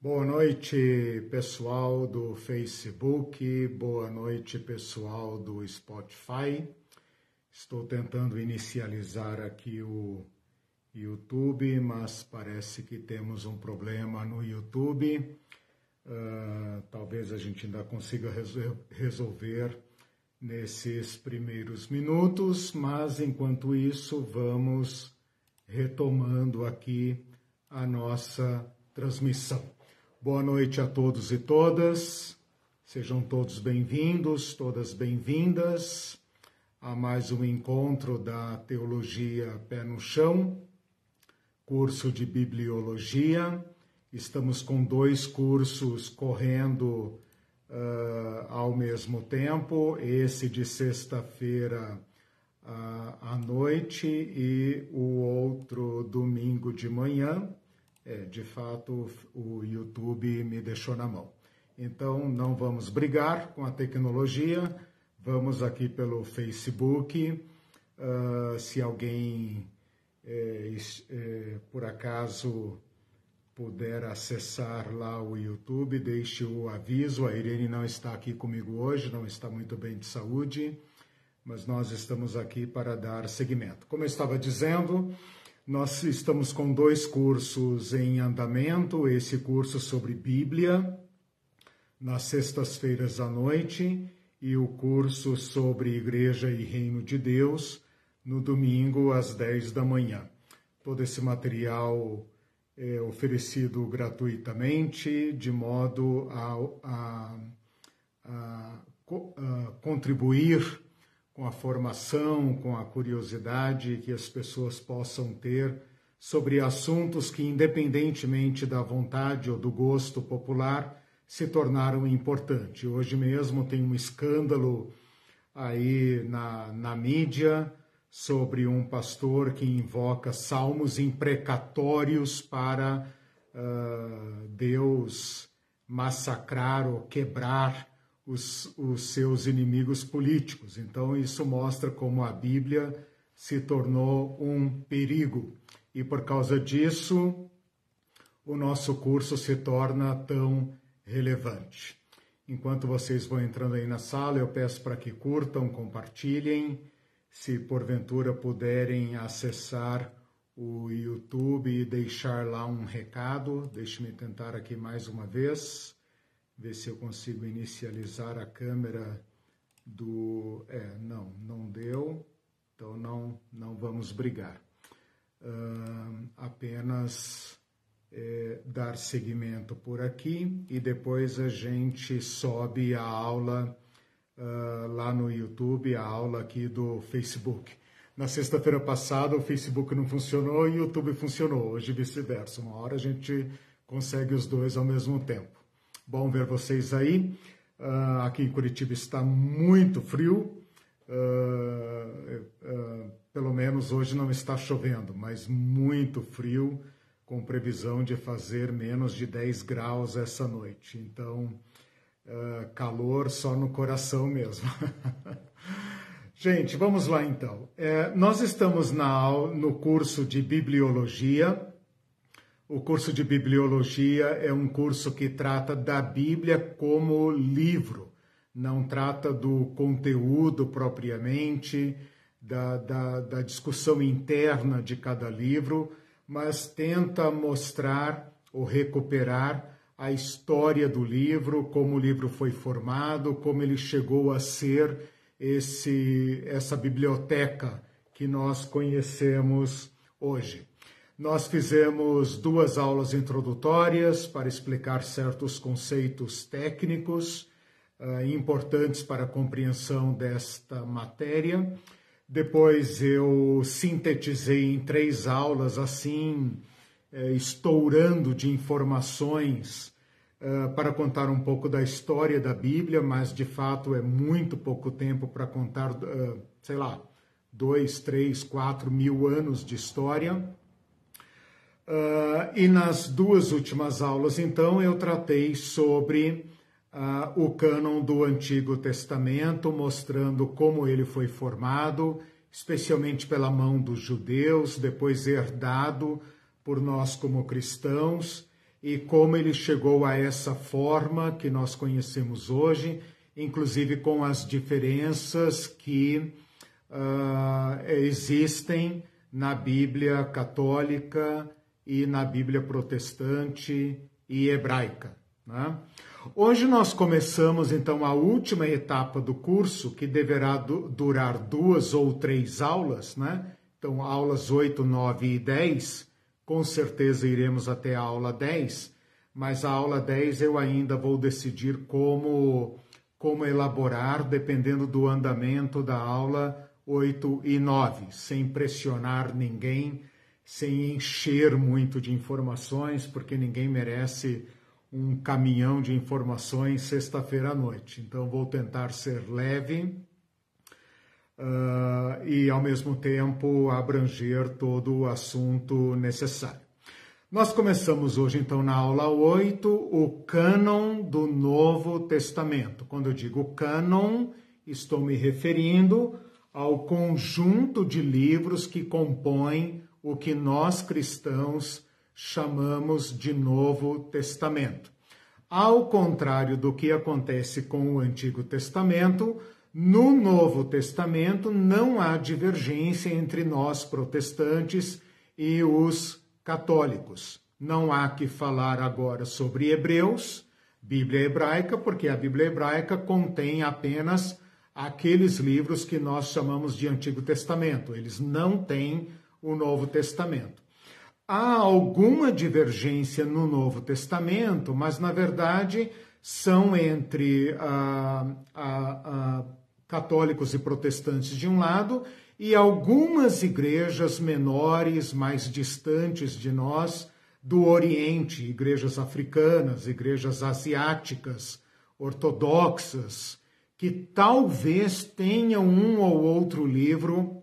Boa noite, pessoal do Facebook, boa noite, pessoal do Spotify. Estou tentando inicializar aqui o YouTube, mas parece que temos um problema no YouTube. Talvez a gente ainda consiga resolver nesses primeiros minutos, mas enquanto isso vamos retomando aqui a nossa transmissão. Boa noite a todos e todas, sejam todos bem-vindos, todas bem-vindas a mais um encontro da Teologia Pé no Chão, curso de Bibliologia. Estamos com 2 cursos correndo ao mesmo tempo, esse de sexta-feira à noite e o outro domingo de manhã. De fato, o YouTube me deixou na mão. Então, não vamos brigar com a tecnologia, vamos aqui pelo Facebook. Se alguém, por acaso, puder acessar lá o YouTube, deixe o aviso. A Irene não está aqui comigo hoje, não está muito bem de saúde, mas nós estamos aqui para dar seguimento. Como eu estava dizendo, nós estamos com 2 cursos em andamento, esse curso sobre Bíblia, nas sextas-feiras à noite, e o curso sobre Igreja e Reino de Deus, no domingo, às 10 da manhã. Todo esse material é oferecido gratuitamente, de modo a contribuir com a formação, com a curiosidade que as pessoas possam ter sobre assuntos que, independentemente da vontade ou do gosto popular, se tornaram importantes. Hoje mesmo tem um escândalo aí na mídia sobre um pastor que invoca salmos imprecatórios para Deus massacrar ou quebrar os seus inimigos políticos. Então, isso mostra como a Bíblia se tornou um perigo. E por causa disso, o nosso curso se torna tão relevante. Enquanto vocês vão entrando aí na sala, eu peço para que curtam, compartilhem. Se porventura puderem acessar o YouTube e deixar lá um recado, deixe-me tentar aqui mais uma vez. Ver se eu consigo inicializar a câmera do... não deu, então não vamos brigar. Apenas dar seguimento por aqui e depois a gente sobe a aula lá no YouTube, a aula aqui do Facebook. Na sexta-feira passada o Facebook não funcionou e o YouTube funcionou, hoje vice-versa. Uma hora a gente consegue os 2 ao mesmo tempo. Bom ver vocês aí. Aqui em Curitiba está muito frio. Pelo menos hoje não está chovendo, mas muito frio, com previsão de fazer menos de 10 graus essa noite. Então, calor só no coração mesmo. Gente, vamos lá então. Nós estamos no curso de Bibliologia. O curso de Bibliologia é um curso que trata da Bíblia como livro, não trata do conteúdo propriamente, da discussão interna de cada livro, mas tenta mostrar ou recuperar a história do livro, como o livro foi formado, como ele chegou a ser essa biblioteca que nós conhecemos hoje. Nós fizemos 2 aulas introdutórias para explicar certos conceitos técnicos importantes para a compreensão desta matéria. Depois eu sintetizei em 3 aulas, assim, estourando de informações para contar um pouco da história da Bíblia, mas de fato é muito pouco tempo para contar, 2, 3, 4 mil anos de história. E nas 2 últimas aulas, então, eu tratei sobre o cânon do Antigo Testamento, mostrando como ele foi formado, especialmente pela mão dos judeus, depois herdado por nós como cristãos, e como ele chegou a essa forma que nós conhecemos hoje, inclusive com as diferenças que existem na Bíblia católica e na Bíblia protestante e hebraica, né? Hoje nós começamos então a última etapa do curso, que deverá durar 2 ou 3 aulas, né? Então, aulas 8, 9 e 10, com certeza iremos até a aula 10, mas a aula 10 eu ainda vou decidir como elaborar, dependendo do andamento da aula 8 e 9, sem pressionar ninguém, sem encher muito de informações, porque ninguém merece um caminhão de informações sexta-feira à noite. Então, vou tentar ser leve e, ao mesmo tempo, abranger todo o assunto necessário. Nós começamos hoje, então, na aula 8, o cânon do Novo Testamento. Quando eu digo cânon, estou me referindo ao conjunto de livros que compõem o que nós cristãos chamamos de Novo Testamento. Ao contrário do que acontece com o Antigo Testamento, no Novo Testamento não há divergência entre nós protestantes e os católicos. Não há que falar agora sobre Hebreus, Bíblia hebraica, porque a Bíblia hebraica contém apenas aqueles livros que nós chamamos de Antigo Testamento. Eles não têm o Novo Testamento. Há alguma divergência no Novo Testamento, mas, na verdade, são entre católicos e protestantes de um lado e algumas igrejas menores, mais distantes de nós, do Oriente, igrejas africanas, igrejas asiáticas, ortodoxas, que talvez tenham um ou outro livro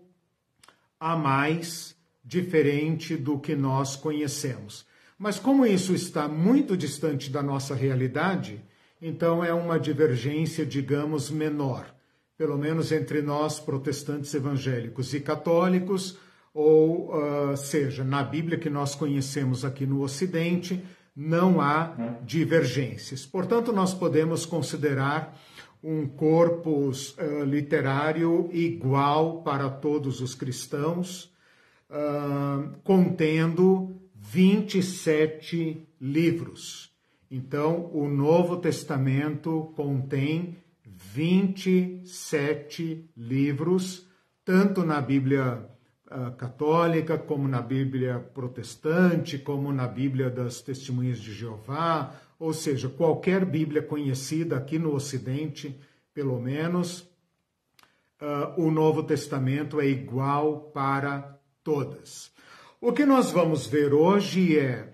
a mais diferente do que nós conhecemos. Mas como isso está muito distante da nossa realidade, então é uma divergência, digamos, menor, pelo menos entre nós, protestantes evangélicos e católicos, ou seja, na Bíblia que nós conhecemos aqui no Ocidente, não há divergências. Portanto, nós podemos considerar um corpus literário igual para todos os cristãos, contendo 27 livros. Então, o Novo Testamento contém 27 livros, tanto na Bíblia católica, como na Bíblia protestante, como na Bíblia das Testemunhas de Jeová, ou seja, qualquer Bíblia conhecida aqui no Ocidente, pelo menos, o Novo Testamento é igual para todas. O que nós vamos ver hoje é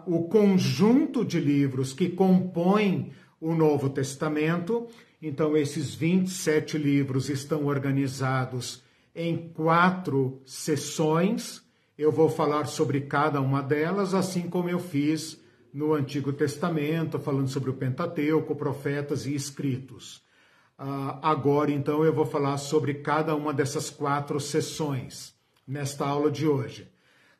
o conjunto de livros que compõem o Novo Testamento. Então, esses 27 livros estão organizados em 4 sessões. Eu vou falar sobre cada uma delas, assim como eu fiz no Antigo Testamento, falando sobre o Pentateuco, profetas e escritos. Agora, então, eu vou falar sobre cada uma dessas 4 sessões, nesta aula de hoje.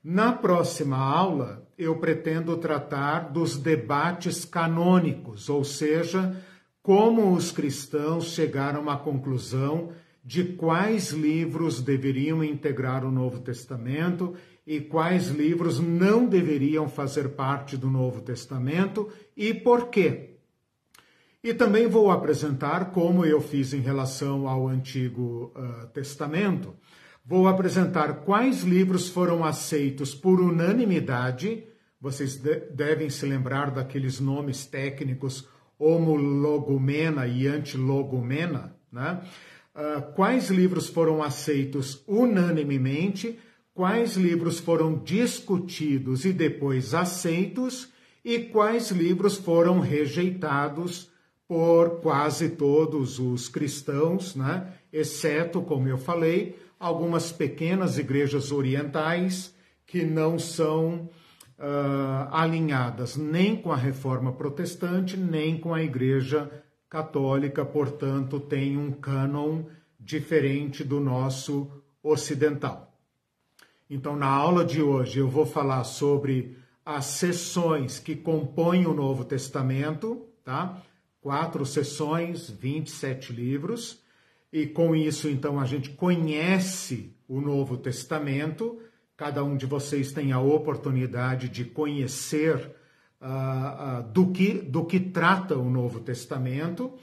Na próxima aula, eu pretendo tratar dos debates canônicos, ou seja, como os cristãos chegaram à conclusão de quais livros deveriam integrar o Novo Testamento e quais livros não deveriam fazer parte do Novo Testamento e por quê. E também vou apresentar, como eu fiz em relação ao Antigo Testamento, vou apresentar quais livros foram aceitos por unanimidade. Vocês devem se lembrar daqueles nomes técnicos homologumena e antilogumena, né? Quais livros foram aceitos unanimemente, quais livros foram discutidos e depois aceitos, e quais livros foram rejeitados por quase todos os cristãos, né? Exceto, como eu falei, algumas pequenas igrejas orientais que não são alinhadas nem com a Reforma Protestante, nem com a Igreja Católica, portanto, tem um cânon diferente do nosso ocidental. Então, na aula de hoje, eu vou falar sobre as seções que compõem o Novo Testamento, tá? 4 seções, 27 livros, e com isso, então, a gente conhece o Novo Testamento. Cada um de vocês tem a oportunidade de conhecer do que trata o Novo Testamento.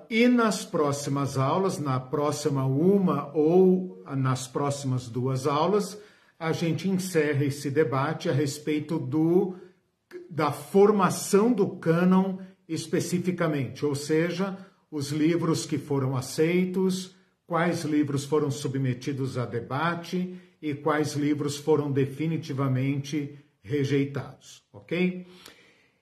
E nas próximas aulas, na próxima uma ou nas próximas 2 aulas, a gente encerra esse debate a respeito da formação do cânon especificamente, ou seja, os livros que foram aceitos, quais livros foram submetidos a debate e quais livros foram definitivamente rejeitados, ok?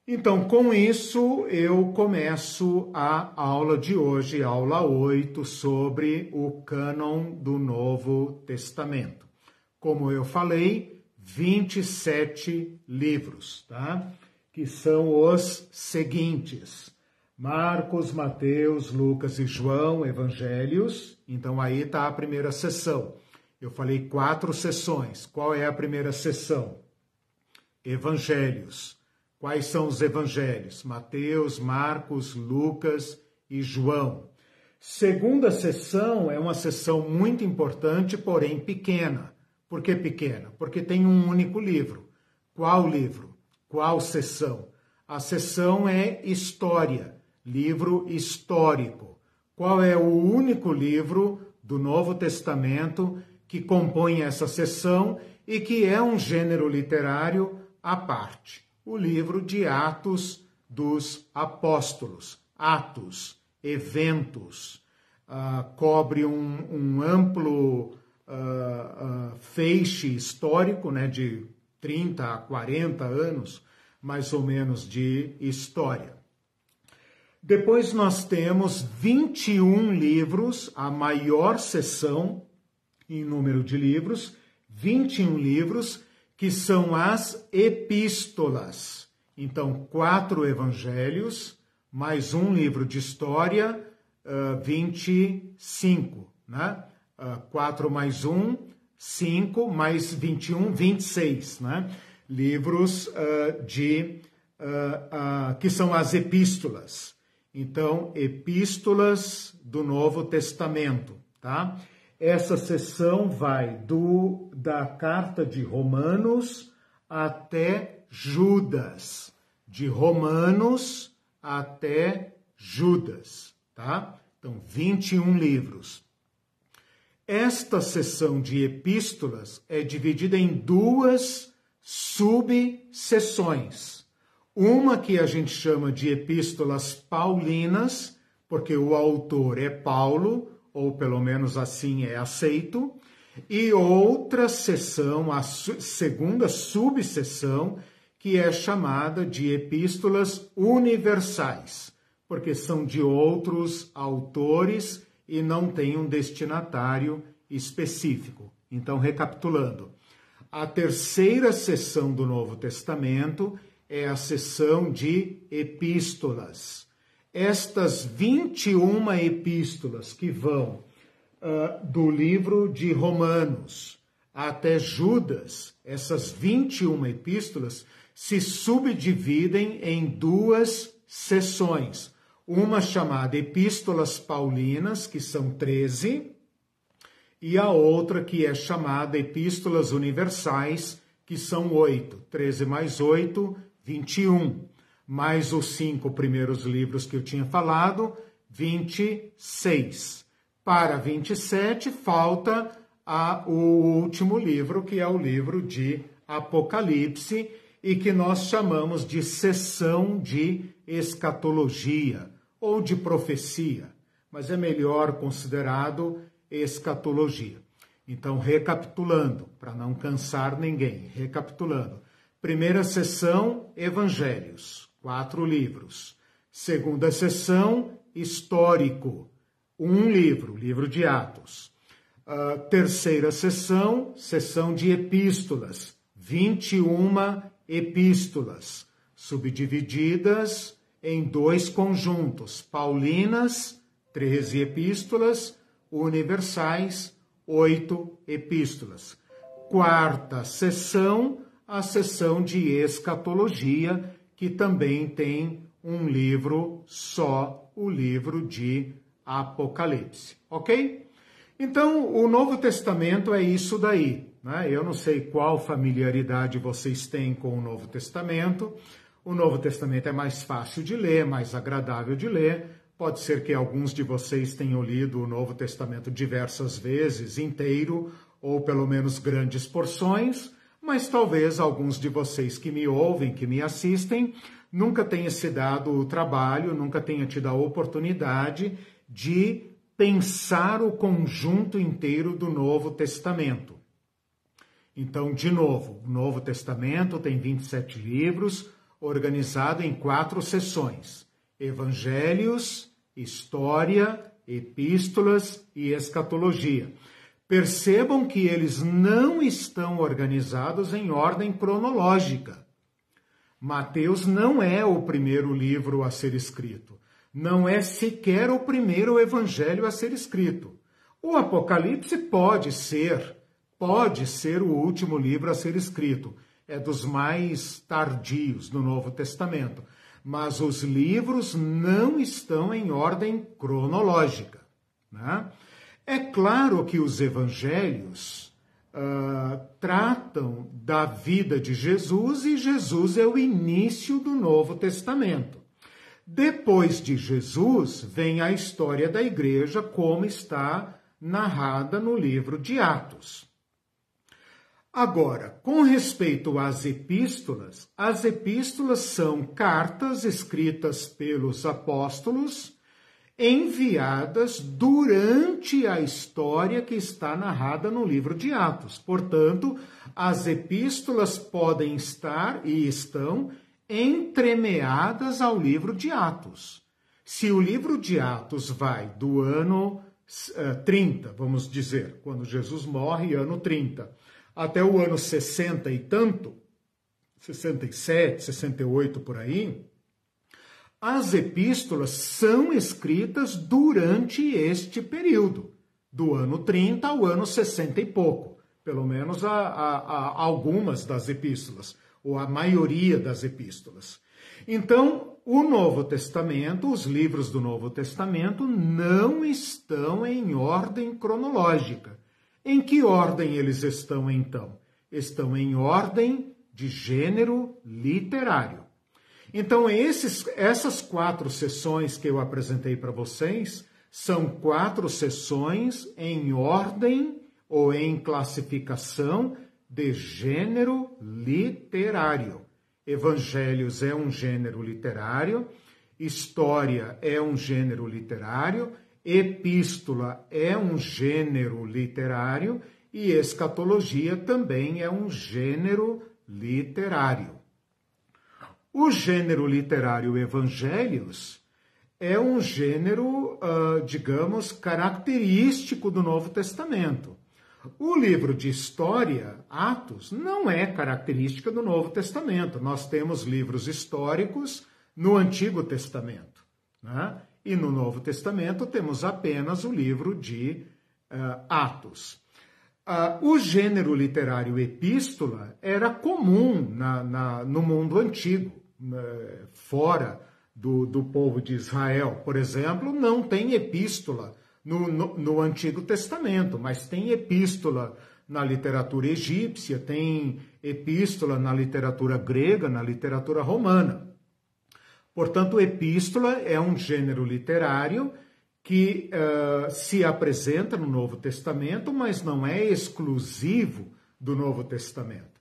Então, com isso, eu começo a aula de hoje, aula 8, sobre o cânon do Novo Testamento. Como eu falei, 27 livros, tá? Que são os seguintes: Marcos, Mateus, Lucas e João, Evangelhos. Então, aí está a primeira sessão. Eu falei 4 sessões. Qual é a primeira sessão? Evangelhos. Quais são os evangelhos? Mateus, Marcos, Lucas e João. Segunda sessão é uma sessão muito importante, porém pequena. Por que pequena? Porque tem um único livro. Qual livro? Qual sessão? A sessão é História, livro histórico. Qual é o único livro do Novo Testamento que compõe essa sessão e que é um gênero literário à parte? O livro de Atos dos Apóstolos. Atos, eventos, cobre um amplo feixe histórico, né, de 30 a 40 anos, mais ou menos, de história. Depois nós temos 21 livros, a maior seção em número de livros, 21 livros, que são as epístolas. Então, 4 evangelhos, mais um livro de história, 25, né? 4 mais 1, 5, mais 21, 26, né? Livros que são as epístolas. Então, epístolas do Novo Testamento, tá? Essa sessão vai da carta de Romanos até Judas. De Romanos até Judas, tá? Então, 21 livros. Esta sessão de epístolas é dividida em 2 subseções. Uma que a gente chama de epístolas paulinas, porque o autor é Paulo, ou pelo menos assim é aceito, e outra seção, a segunda subseção, que é chamada de epístolas universais, porque são de outros autores e não tem um destinatário específico. Então, recapitulando, a terceira seção do Novo Testamento é a seção de epístolas. Estas 21 epístolas que vão do livro de Romanos até Judas, essas 21 epístolas se subdividem em 2 seções. Uma chamada Epístolas Paulinas, que são 13, e a outra que é chamada Epístolas Universais, que são 8. 13 mais 8, 21. Mais os 5 primeiros livros que eu tinha falado, 26. Para 27, falta o último livro, que é o livro de Apocalipse, e que nós chamamos de seção de escatologia, ou de profecia, mas é melhor considerado escatologia. Então, recapitulando, para não cansar ninguém, recapitulando. Primeira sessão, Evangelhos, 4 livros. Segunda sessão, Histórico, 1 livro, livro de Atos. Terceira sessão, sessão de Epístolas, 21 epístolas, subdivididas em 2 conjuntos, paulinas, 13 epístolas, universais, 8 epístolas. Quarta sessão, a seção de escatologia, que também tem um livro só, o livro de Apocalipse, ok? Então, o Novo Testamento é isso daí, né? Eu não sei qual familiaridade vocês têm com o Novo Testamento. O Novo Testamento é mais fácil de ler, mais agradável de ler. Pode ser que alguns de vocês tenham lido o Novo Testamento diversas vezes, inteiro, ou pelo menos grandes porções, mas talvez alguns de vocês que me ouvem, que me assistem, nunca tenha se dado o trabalho, nunca tenha tido a oportunidade de pensar o conjunto inteiro do Novo Testamento. Então, de novo, o Novo Testamento tem 27 livros, organizado em 4 seções: Evangelhos, História, Epístolas e Escatologia. Percebam que eles não estão organizados em ordem cronológica. Mateus não é o primeiro livro a ser escrito. Não é sequer o primeiro evangelho a ser escrito. O Apocalipse pode ser o último livro a ser escrito. É dos mais tardios do Novo Testamento. Mas os livros não estão em ordem cronológica, né? É claro que os evangelhos tratam da vida de Jesus e Jesus é o início do Novo Testamento. Depois de Jesus, vem a história da igreja como está narrada no livro de Atos. Agora, com respeito às epístolas são cartas escritas pelos apóstolos, enviadas durante a história que está narrada no livro de Atos. Portanto, as epístolas podem estar e estão entremeadas ao livro de Atos. Se o livro de Atos vai do ano 30, vamos dizer, quando Jesus morre, ano 30, até o ano 60 e tanto, 67, 68 por aí, as epístolas são escritas durante este período, do ano 30 ao ano 60 e pouco, pelo menos algumas das epístolas, ou a maioria das epístolas. Então, o Novo Testamento, os livros do Novo Testamento não estão em ordem cronológica. Em que ordem eles estão, então? Estão em ordem de gênero literário. Então, essas 4 sessões que eu apresentei para vocês são 4 sessões em ordem ou em classificação de gênero literário. Evangelhos é um gênero literário, história é um gênero literário, epístola é um gênero literário e escatologia também é um gênero literário. O gênero literário Evangelhos é um gênero, digamos, característico do Novo Testamento. O livro de história, Atos, não é característica do Novo Testamento. Nós temos livros históricos no Antigo Testamento, né? E no Novo Testamento temos apenas o livro de Atos. O gênero literário epístola era comum no mundo antigo, fora do povo de Israel. Por exemplo, não tem epístola no Antigo Testamento, mas tem epístola na literatura egípcia, tem epístola na literatura grega, na literatura romana. Portanto, epístola é um gênero literário que se apresenta no Novo Testamento, mas não é exclusivo do Novo Testamento.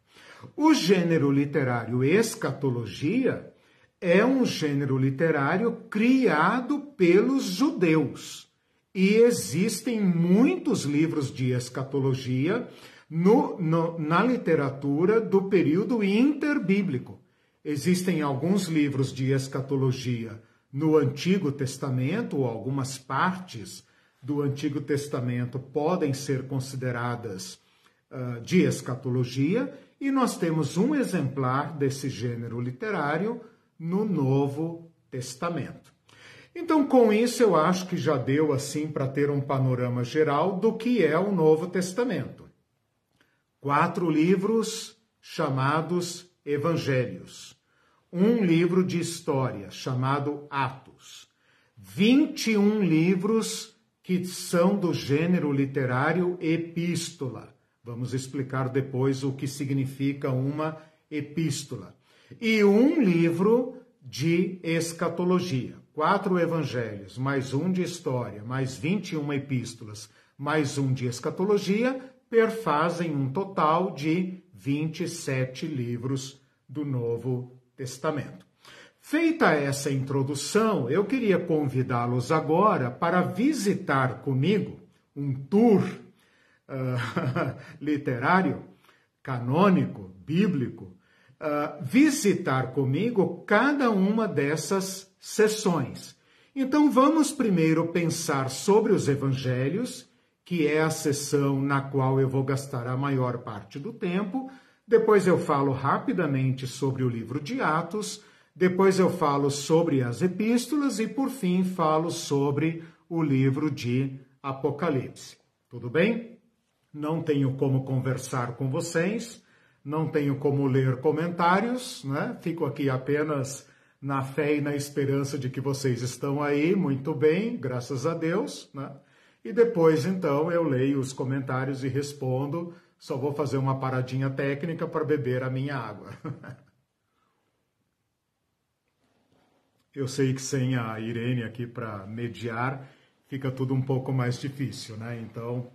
O gênero literário escatologia é um gênero literário criado pelos judeus. E existem muitos livros de escatologia na literatura do período interbíblico. Existem alguns livros de escatologia no Antigo Testamento, ou algumas partes do Antigo Testamento podem ser consideradas de escatologia, e nós temos um exemplar desse gênero literário no Novo Testamento. Então, com isso, eu acho que já deu assim para ter um panorama geral do que é o Novo Testamento. 4 livros chamados Evangelhos, um livro de história chamado Atos, 21 livros que são do gênero literário epístola. Vamos explicar depois o que significa uma epístola. E um livro de escatologia. 4 evangelhos, mais um de história, mais 21 epístolas, mais um de escatologia, perfazem um total de 27 livros do Novo Testamento. Feita essa introdução, eu queria convidá-los agora para visitar comigo um tour literário, canônico, bíblico, visitar comigo cada uma dessas sessões. Então vamos primeiro pensar sobre os evangelhos, que é a sessão na qual eu vou gastar a maior parte do tempo. Depois eu falo rapidamente sobre o livro de Atos, depois eu falo sobre as epístolas e, por fim, falo sobre o livro de Apocalipse. Tudo bem? Não tenho como conversar com vocês, não tenho como ler comentários, né? Fico aqui apenas na fé e na esperança de que vocês estão aí, muito bem, graças a Deus, né? E depois, então, eu leio os comentários e respondo. Só vou fazer uma paradinha técnica para beber a minha água. Eu sei que sem a Irene aqui para mediar, fica tudo um pouco mais difícil, né? Então,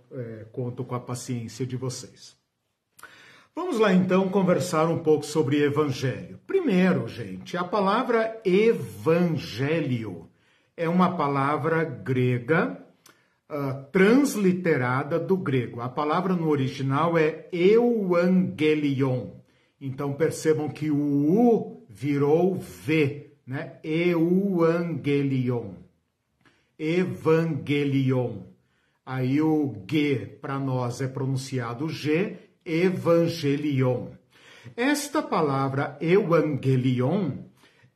conto com a paciência de vocês. Vamos lá, então, conversar um pouco sobre evangelho. Primeiro, gente, a palavra evangelho é uma palavra grega, transliterada do grego. A palavra no original é euangelion. Então, percebam que o U virou V, né? Euangelion. Evangelion. Aí o G para nós é pronunciado G, evangelion. Esta palavra euangelion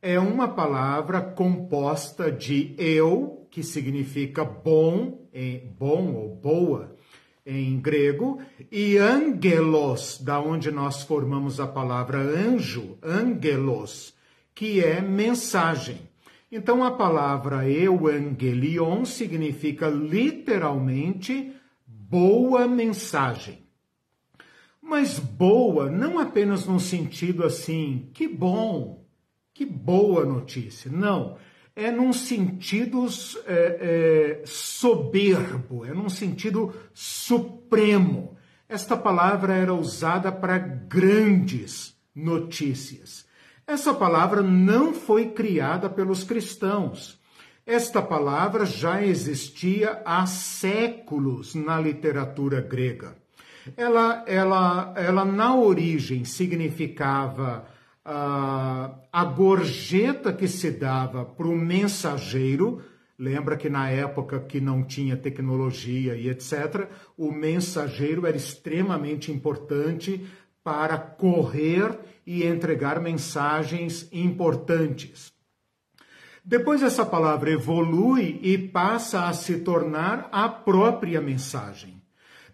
é uma palavra composta de eu, que significa bom ou boa em grego, e angelos, da onde nós formamos a palavra anjo, angelos, que é mensagem. Então, a palavra euangelion significa literalmente boa mensagem. Mas boa não apenas no sentido assim, que bom, que boa notícia. Não, é num sentido soberbo, é num sentido supremo. Esta palavra era usada para grandes notícias. Essa palavra não foi criada pelos cristãos. Esta palavra já existia há séculos na literatura grega. Ela na origem significava a gorjeta que se dava para o mensageiro. Lembra que na época que não tinha tecnologia e etc., o mensageiro era extremamente importante para correr e entregar mensagens importantes. Depois essa palavra evolui e passa a se tornar a própria mensagem.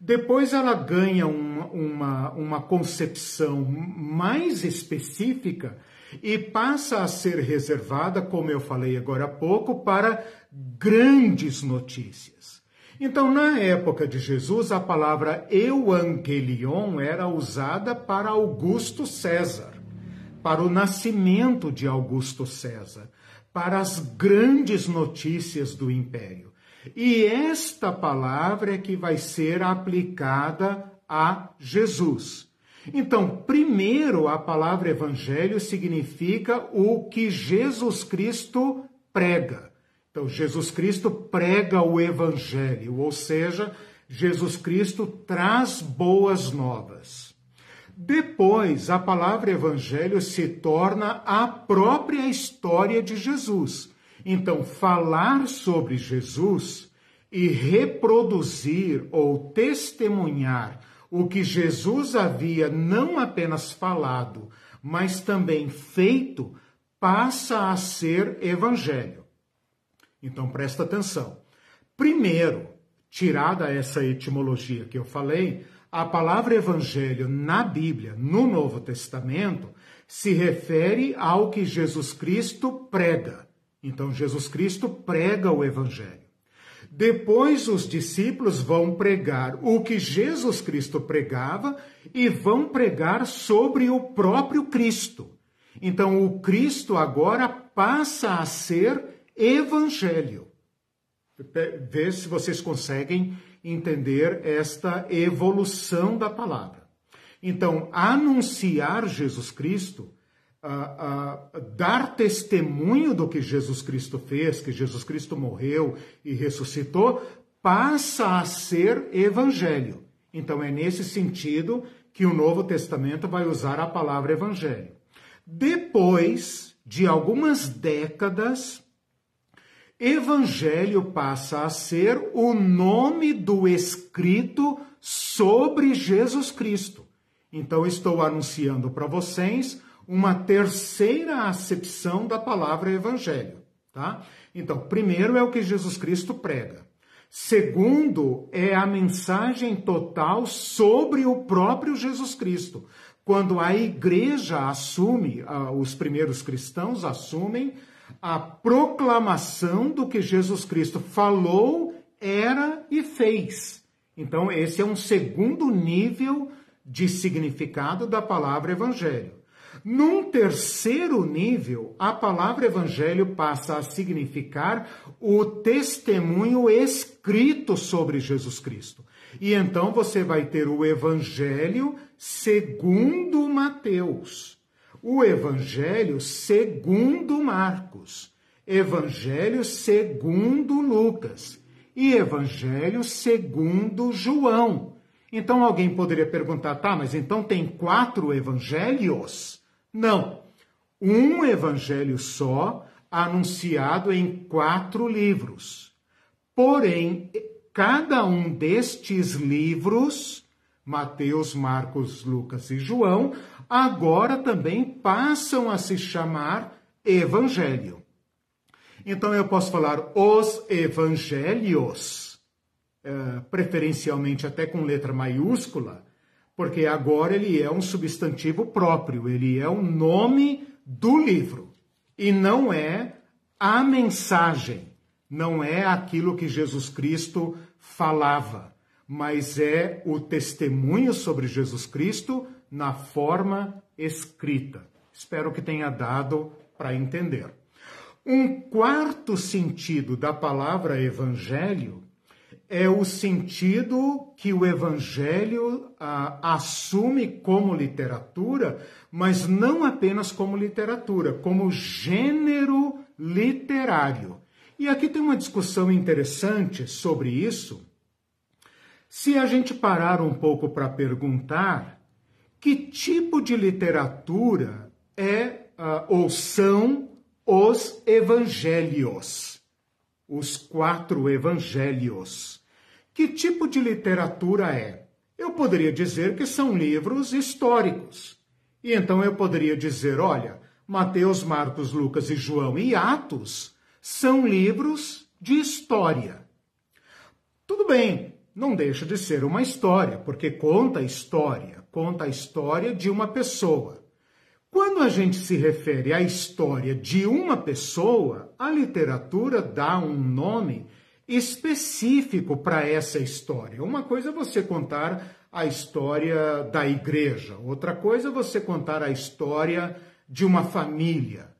Depois ela ganha uma concepção mais específica e passa a ser reservada, como eu falei agora há pouco, para grandes notícias. Então, na época de Jesus, a palavra euangelion era usada para Augusto César, para o nascimento de Augusto César, para as grandes notícias do império. E esta palavra é que vai ser aplicada a Jesus. Então, primeiro, a palavra evangelho significa o que Jesus Cristo prega. Então, Jesus Cristo prega o evangelho, ou seja, Jesus Cristo traz boas novas. Depois, a palavra evangelho se torna a própria história de Jesus. Então, falar sobre Jesus e reproduzir ou testemunhar o que Jesus havia não apenas falado, mas também feito, passa a ser evangelho. Então, presta atenção. Primeiro, tirada essa etimologia que eu falei, A palavra evangelho na Bíblia, no Novo Testamento, se refere ao que Jesus Cristo prega. Então, Jesus Cristo prega o evangelho. Depois, os discípulos vão pregar o que Jesus Cristo pregava e vão pregar sobre o próprio Cristo. Então, o Cristo agora passa a ser evangelho. Vê se vocês conseguem entender esta evolução da palavra. Então, anunciar Jesus Cristo, dar testemunho do que Jesus Cristo fez, que Jesus Cristo morreu e ressuscitou, passa a ser evangelho. Então, é nesse sentido que o Novo Testamento vai usar a palavra evangelho. Depois de algumas décadas, evangelho passa a ser o nome do escrito sobre Jesus Cristo. Então, estou anunciando para vocês uma terceira acepção da palavra evangelho, tá? Então, primeiro é o que Jesus Cristo prega. Segundo, é a mensagem total sobre o próprio Jesus Cristo. Quando a igreja assume, os primeiros cristãos assumem a proclamação do que Jesus Cristo falou, era e fez. Então, esse é um segundo nível de significado da palavra evangelho. Num terceiro nível, a palavra evangelho passa a significar o testemunho escrito sobre Jesus Cristo. E então você vai ter o evangelho segundo Mateus, o evangelho segundo Marcos, evangelho segundo Lucas e evangelho segundo João. Então alguém poderia perguntar, tá, mas então tem 4 evangelhos? Não, um evangelho só, anunciado em 4 livros. Porém, cada um destes livros, Mateus, Marcos, Lucas e João, agora também passam a se chamar evangelho. Então eu posso falar os evangelhos, preferencialmente até com letra maiúscula, porque agora ele é um substantivo próprio, ele é o nome do livro, e não é a mensagem, não é aquilo que Jesus Cristo falava, mas é o testemunho sobre Jesus Cristo na forma escrita. Espero que tenha dado para entender. Um quarto sentido da palavra evangelho é o sentido que o evangelho assume como literatura, mas não apenas como literatura, como gênero literário. E aqui tem uma discussão interessante sobre isso. Se a gente parar um pouco para perguntar que tipo de literatura ou são os evangelhos, os 4 evangelhos. Que tipo de literatura é? Eu poderia dizer que são livros históricos. E então eu poderia dizer, olha, Mateus, Marcos, Lucas e João e Atos são livros de história. Tudo bem, não deixa de ser uma história, porque conta a história de uma pessoa. Quando a gente se refere à história de uma pessoa, a literatura dá um nome específico para essa história. Uma coisa é você contar a história da igreja, outra coisa é você contar a história de uma família.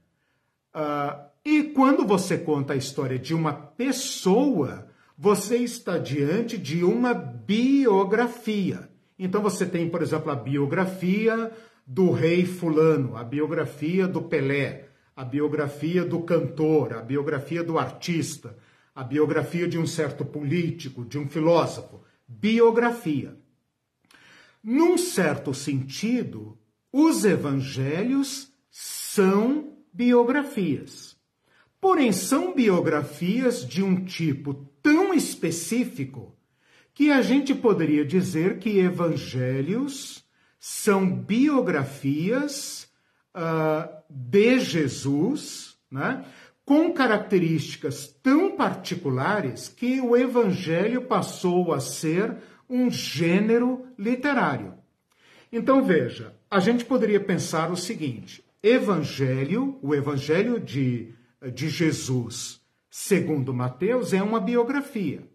E quando você conta a história de uma pessoa, você está diante de uma biografia. Então você tem, por exemplo, a biografia do rei fulano, a biografia do Pelé, a biografia do cantor, a biografia do artista, a biografia de um certo político, de um filósofo. Biografia. Num certo sentido, os evangelhos são biografias. Porém, são biografias de um tipo tão específico que a gente poderia dizer que evangelhos são biografias de Jesus, né, com características tão particulares que o evangelho passou a ser um gênero literário. Então veja, a gente poderia pensar o seguinte: Evangelho, o Evangelho de Jesus, segundo Mateus, é uma biografia.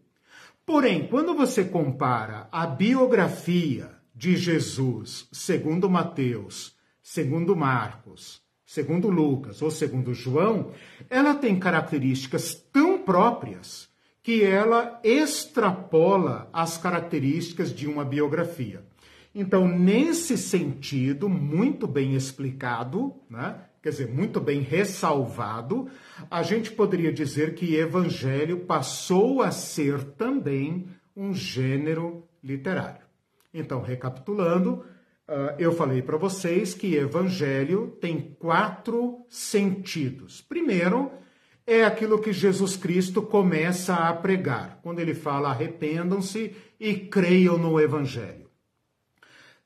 Porém, quando você compara a biografia de Jesus, segundo Mateus, segundo Marcos, segundo Lucas ou segundo João, ela tem características tão próprias que ela extrapola as características de uma biografia. Então, nesse sentido, muito bem explicado, né? Quer dizer, muito bem ressalvado, a gente poderia dizer que Evangelho passou a ser também um gênero literário. Então, recapitulando, eu falei para vocês que Evangelho tem 4 sentidos. Primeiro, é aquilo que Jesus Cristo começa a pregar, quando ele fala: arrependam-se e creiam no Evangelho.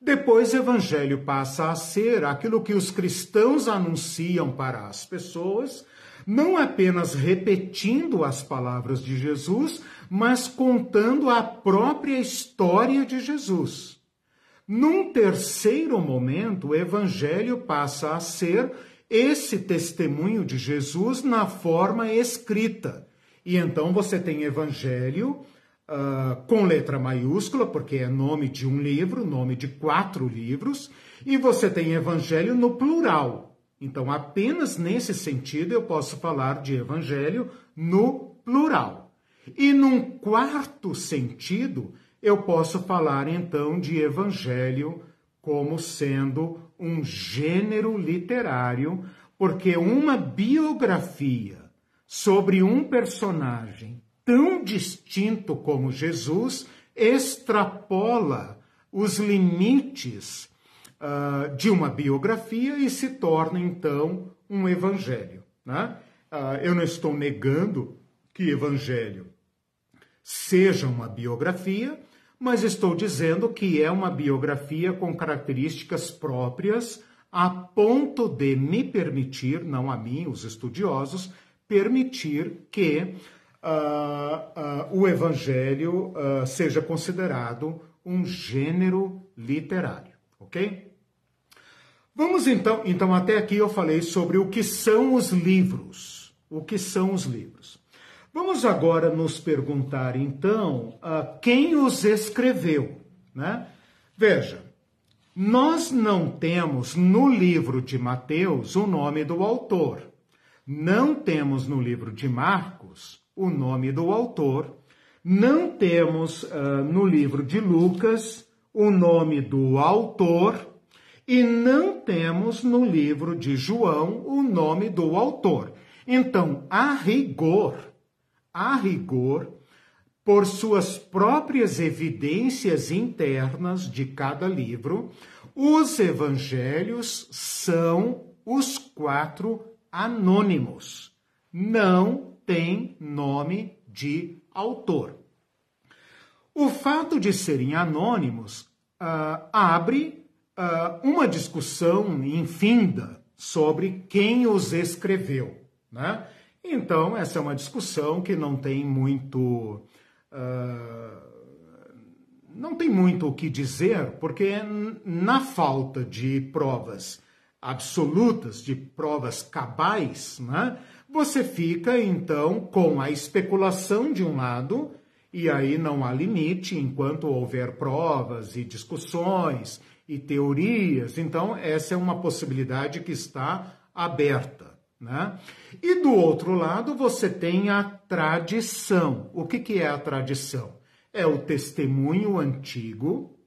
Depois, Evangelho passa a ser aquilo que os cristãos anunciam para as pessoas, não apenas repetindo as palavras de Jesus, mas contando a própria história de Jesus. Num terceiro momento, o Evangelho passa a ser esse testemunho de Jesus na forma escrita. E então você tem Evangelho com letra maiúscula, porque é nome de um livro, nome de 4 livros, e você tem Evangelho no plural. Então, apenas nesse sentido eu posso falar de Evangelho no plural. E num quarto sentido, eu posso falar então de Evangelho como sendo um gênero literário, porque uma biografia sobre um personagem tão distinto como Jesus extrapola os limites de uma biografia e se torna, então, um evangelho, né? Eu não estou negando que Evangelho seja uma biografia, mas estou dizendo que é uma biografia com características próprias a ponto de me permitir, não a mim, os estudiosos, permitir que o Evangelho seja considerado um gênero literário, ok? Vamos então até aqui eu falei sobre o que são os livros. O que são os livros? Vamos agora nos perguntar então quem os escreveu, né? Veja, nós não temos no livro de Mateus o nome do autor. Não temos no livro de Marcos o nome do autor, não temos no livro de Lucas o nome do autor e não temos no livro de João o nome do autor. Então, a rigor, por suas próprias evidências internas de cada livro, os evangelhos são os 4 anônimos. Não tem nome de autor. O fato de serem anônimos abre uma discussão infinda sobre quem os escreveu, né? Então, essa é uma discussão que não tem muito o que dizer, porque na falta de provas absolutas, de provas cabais, né, você fica, então, com a especulação de um lado, e aí não há limite enquanto houver provas e discussões e teorias. Então, essa é uma possibilidade que está aberta, né? E do outro lado, você tem a tradição. O que é a tradição? É o testemunho antigo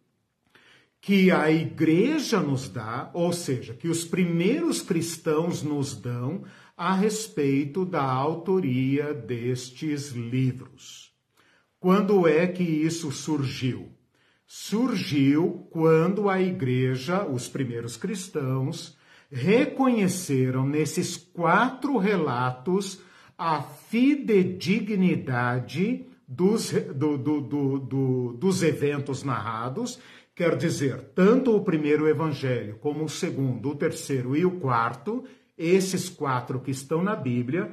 que a igreja nos dá, ou seja, que os primeiros cristãos nos dão a respeito da autoria destes livros. Quando é que isso surgiu? Surgiu quando a igreja, os primeiros cristãos, reconheceram nesses 4 relatos a fidedignidade dos eventos narrados. Quer dizer, tanto o primeiro evangelho como o segundo, o terceiro e o quarto, esses 4 que estão na Bíblia,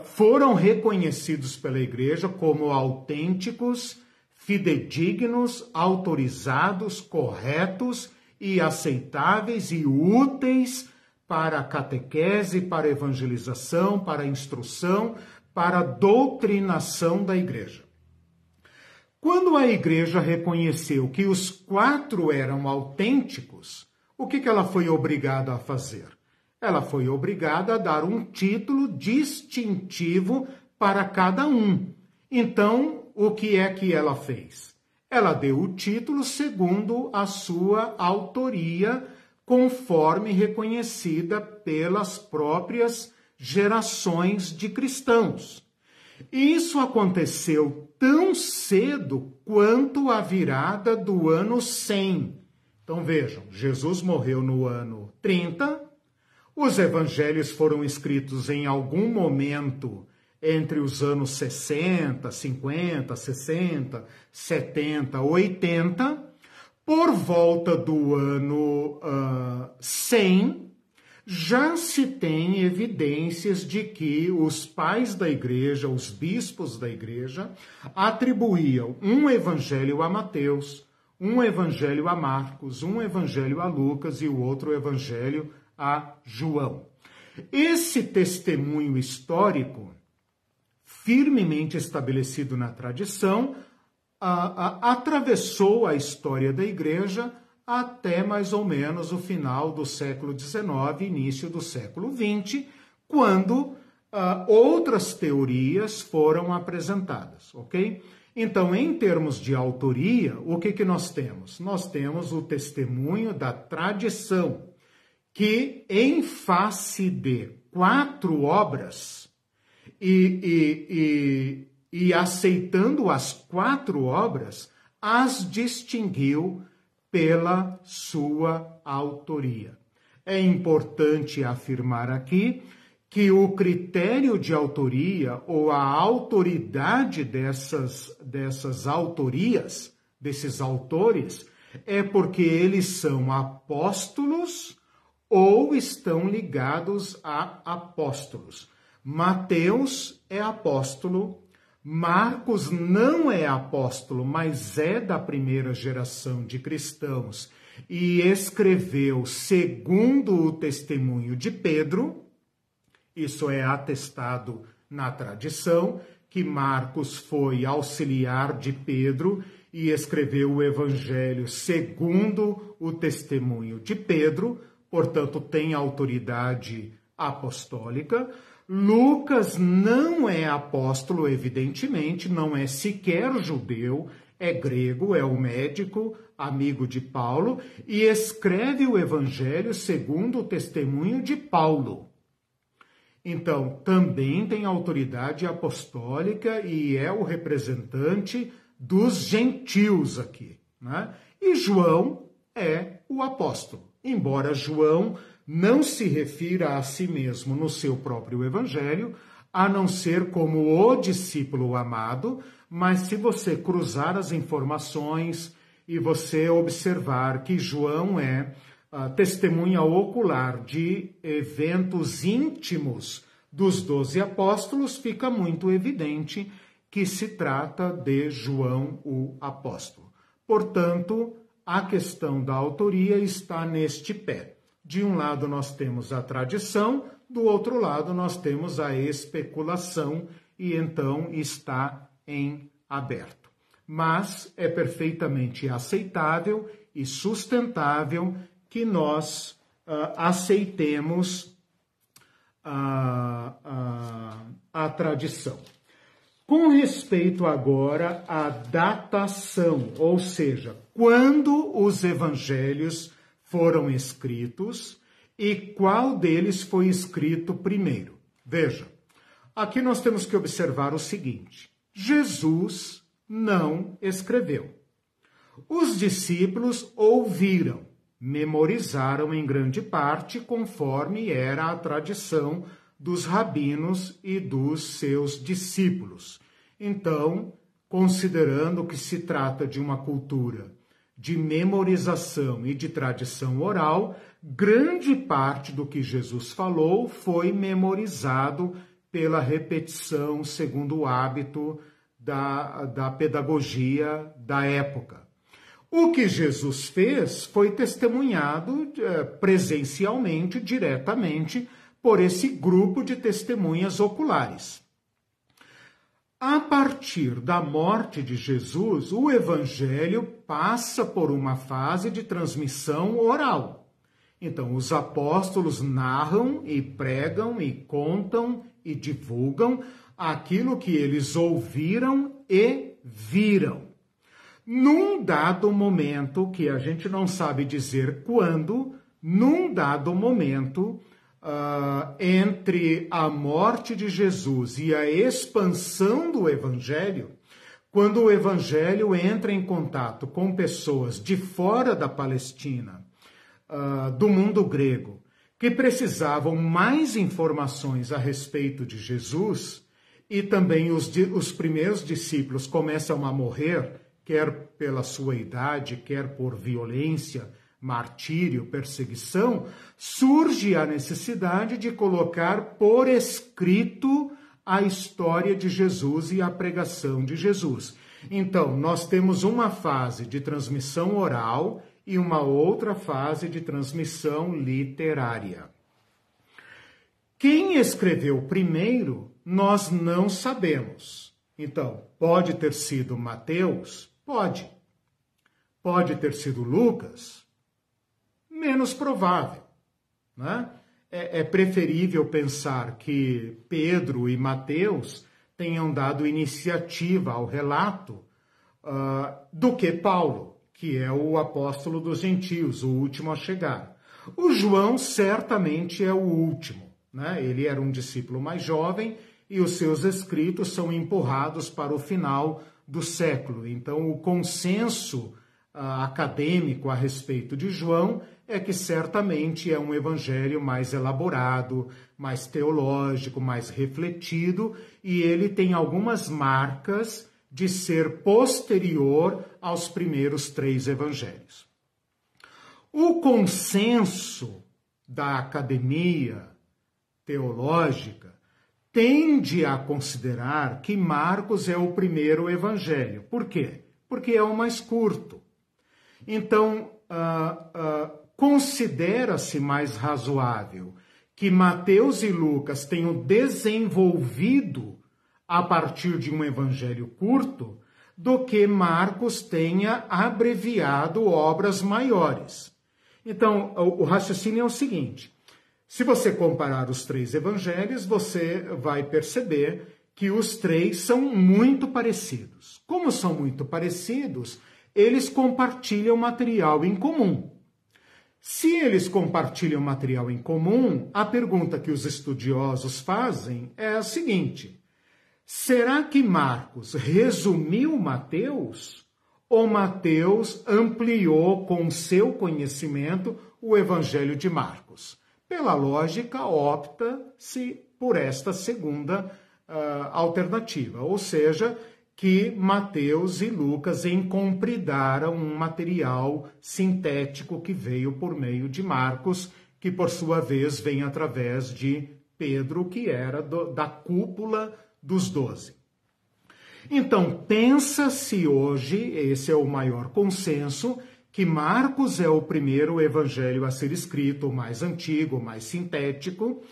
foram reconhecidos pela igreja como autênticos, fidedignos, autorizados, corretos e aceitáveis e úteis para a catequese, para a evangelização, para a instrução, para a doutrinação da igreja. Quando a igreja reconheceu que os 4 eram autênticos, o que ela foi obrigada a fazer? Ela foi obrigada a dar um título distintivo para cada um. Então, o que é que ela fez? Ela deu o título segundo a sua autoria, conforme reconhecida pelas próprias gerações de cristãos. E isso aconteceu tão cedo quanto a virada do ano 100. Então vejam, Jesus morreu no ano 30, os evangelhos foram escritos em algum momento entre os anos 60, 50, 60, 70, 80, por volta do ano 100, já se tem evidências de que os pais da igreja, os bispos da igreja, atribuíam um evangelho a Mateus, um evangelho a Marcos, um evangelho a Lucas e o outro evangelho a João. Esse testemunho histórico, firmemente estabelecido na tradição, atravessou a história da igreja até mais ou menos o final do século XIX, início do século XX, quando outras teorias foram apresentadas, ok? Então, em termos de autoria, o que nós temos? Nós temos o testemunho da tradição, que em face de 4 obras e aceitando as 4 obras, as distinguiu pela sua autoria. É importante afirmar aqui que o critério de autoria ou a autoridade dessas autorias, desses autores, é porque eles são apóstolos ou estão ligados a apóstolos. Mateus é apóstolo, Marcos não é apóstolo, mas é da primeira geração de cristãos e escreveu segundo o testemunho de Pedro. Isso é atestado na tradição, que Marcos foi auxiliar de Pedro e escreveu o evangelho segundo o testemunho de Pedro, portanto tem autoridade apostólica. Lucas não é apóstolo, evidentemente, não é sequer judeu, é grego, é o médico, amigo de Paulo, e escreve o evangelho segundo o testemunho de Paulo. Então, também tem autoridade apostólica e é o representante dos gentios aqui, né? E João é o apóstolo, embora João não se refira a si mesmo no seu próprio evangelho, a não ser como o discípulo amado, mas se você cruzar as informações e você observar que João é testemunha ocular de eventos íntimos dos 12 apóstolos, fica muito evidente que se trata de João o apóstolo. Portanto, a questão da autoria está neste pé. De um lado nós temos a tradição, do outro lado nós temos a especulação e então está em aberto. Mas é perfeitamente aceitável e sustentável que nós aceitemos a tradição. Com respeito agora à datação, ou seja, quando os evangelhos foram escritos e qual deles foi escrito primeiro. Veja, aqui nós temos que observar o seguinte: Jesus não escreveu. Os discípulos ouviram, memorizaram em grande parte conforme era a tradição dos rabinos e dos seus discípulos. Então, considerando que se trata de uma cultura de memorização e de tradição oral, grande parte do que Jesus falou foi memorizado pela repetição segundo o hábito da pedagogia da época. O que Jesus fez foi testemunhado presencialmente, diretamente, por esse grupo de testemunhas oculares. A partir da morte de Jesus, o Evangelho passa por uma fase de transmissão oral. Então, os apóstolos narram e pregam e contam e divulgam aquilo que eles ouviram e viram. Num dado momento, que a gente não sabe dizer quando, num dado momento, entre a morte de Jesus e a expansão do Evangelho, quando o Evangelho entra em contato com pessoas de fora da Palestina, do mundo grego, que precisavam mais informações a respeito de Jesus, e também os primeiros discípulos começam a morrer, quer pela sua idade, quer por violência, martírio, perseguição, surge a necessidade de colocar por escrito a história de Jesus e a pregação de Jesus. Então, nós temos uma fase de transmissão oral e uma outra fase de transmissão literária. Quem escreveu primeiro, nós não sabemos. Então, pode ter sido Mateus? Pode. Pode ter sido Lucas? Menos provável, né? É preferível pensar que Pedro e Mateus tenham dado iniciativa ao relato do que Paulo, que é o apóstolo dos gentios, o último a chegar. O João certamente é o último, né? Ele era um discípulo mais jovem e os seus escritos são empurrados para o final do século. Então, o consenso acadêmico a respeito de João é que certamente é um evangelho mais elaborado, mais teológico, mais refletido, e ele tem algumas marcas de ser posterior aos primeiros 3 evangelhos. O consenso da academia teológica tende a considerar que Marcos é o primeiro evangelho. Por quê? Porque é o mais curto. Então, considera-se mais razoável que Mateus e Lucas tenham desenvolvido a partir de um evangelho curto do que Marcos tenha abreviado obras maiores. Então, o raciocínio é o seguinte: se você comparar os 3 evangelhos, você vai perceber que os 3 são muito parecidos. Como são muito parecidos, eles compartilham material em comum. Se eles compartilham material em comum, a pergunta que os estudiosos fazem é a seguinte: será que Marcos resumiu Mateus? Ou Mateus ampliou com seu conhecimento o Evangelho de Marcos? Pela lógica, opta-se por esta segunda alternativa, ou seja, que Mateus e Lucas encompridaram um material sintético que veio por meio de Marcos, que por sua vez vem através de Pedro, que era da cúpula dos 12. Então, pensa-se hoje, esse é o maior consenso, que Marcos é o primeiro evangelho a ser escrito, o mais antigo, o mais sintético,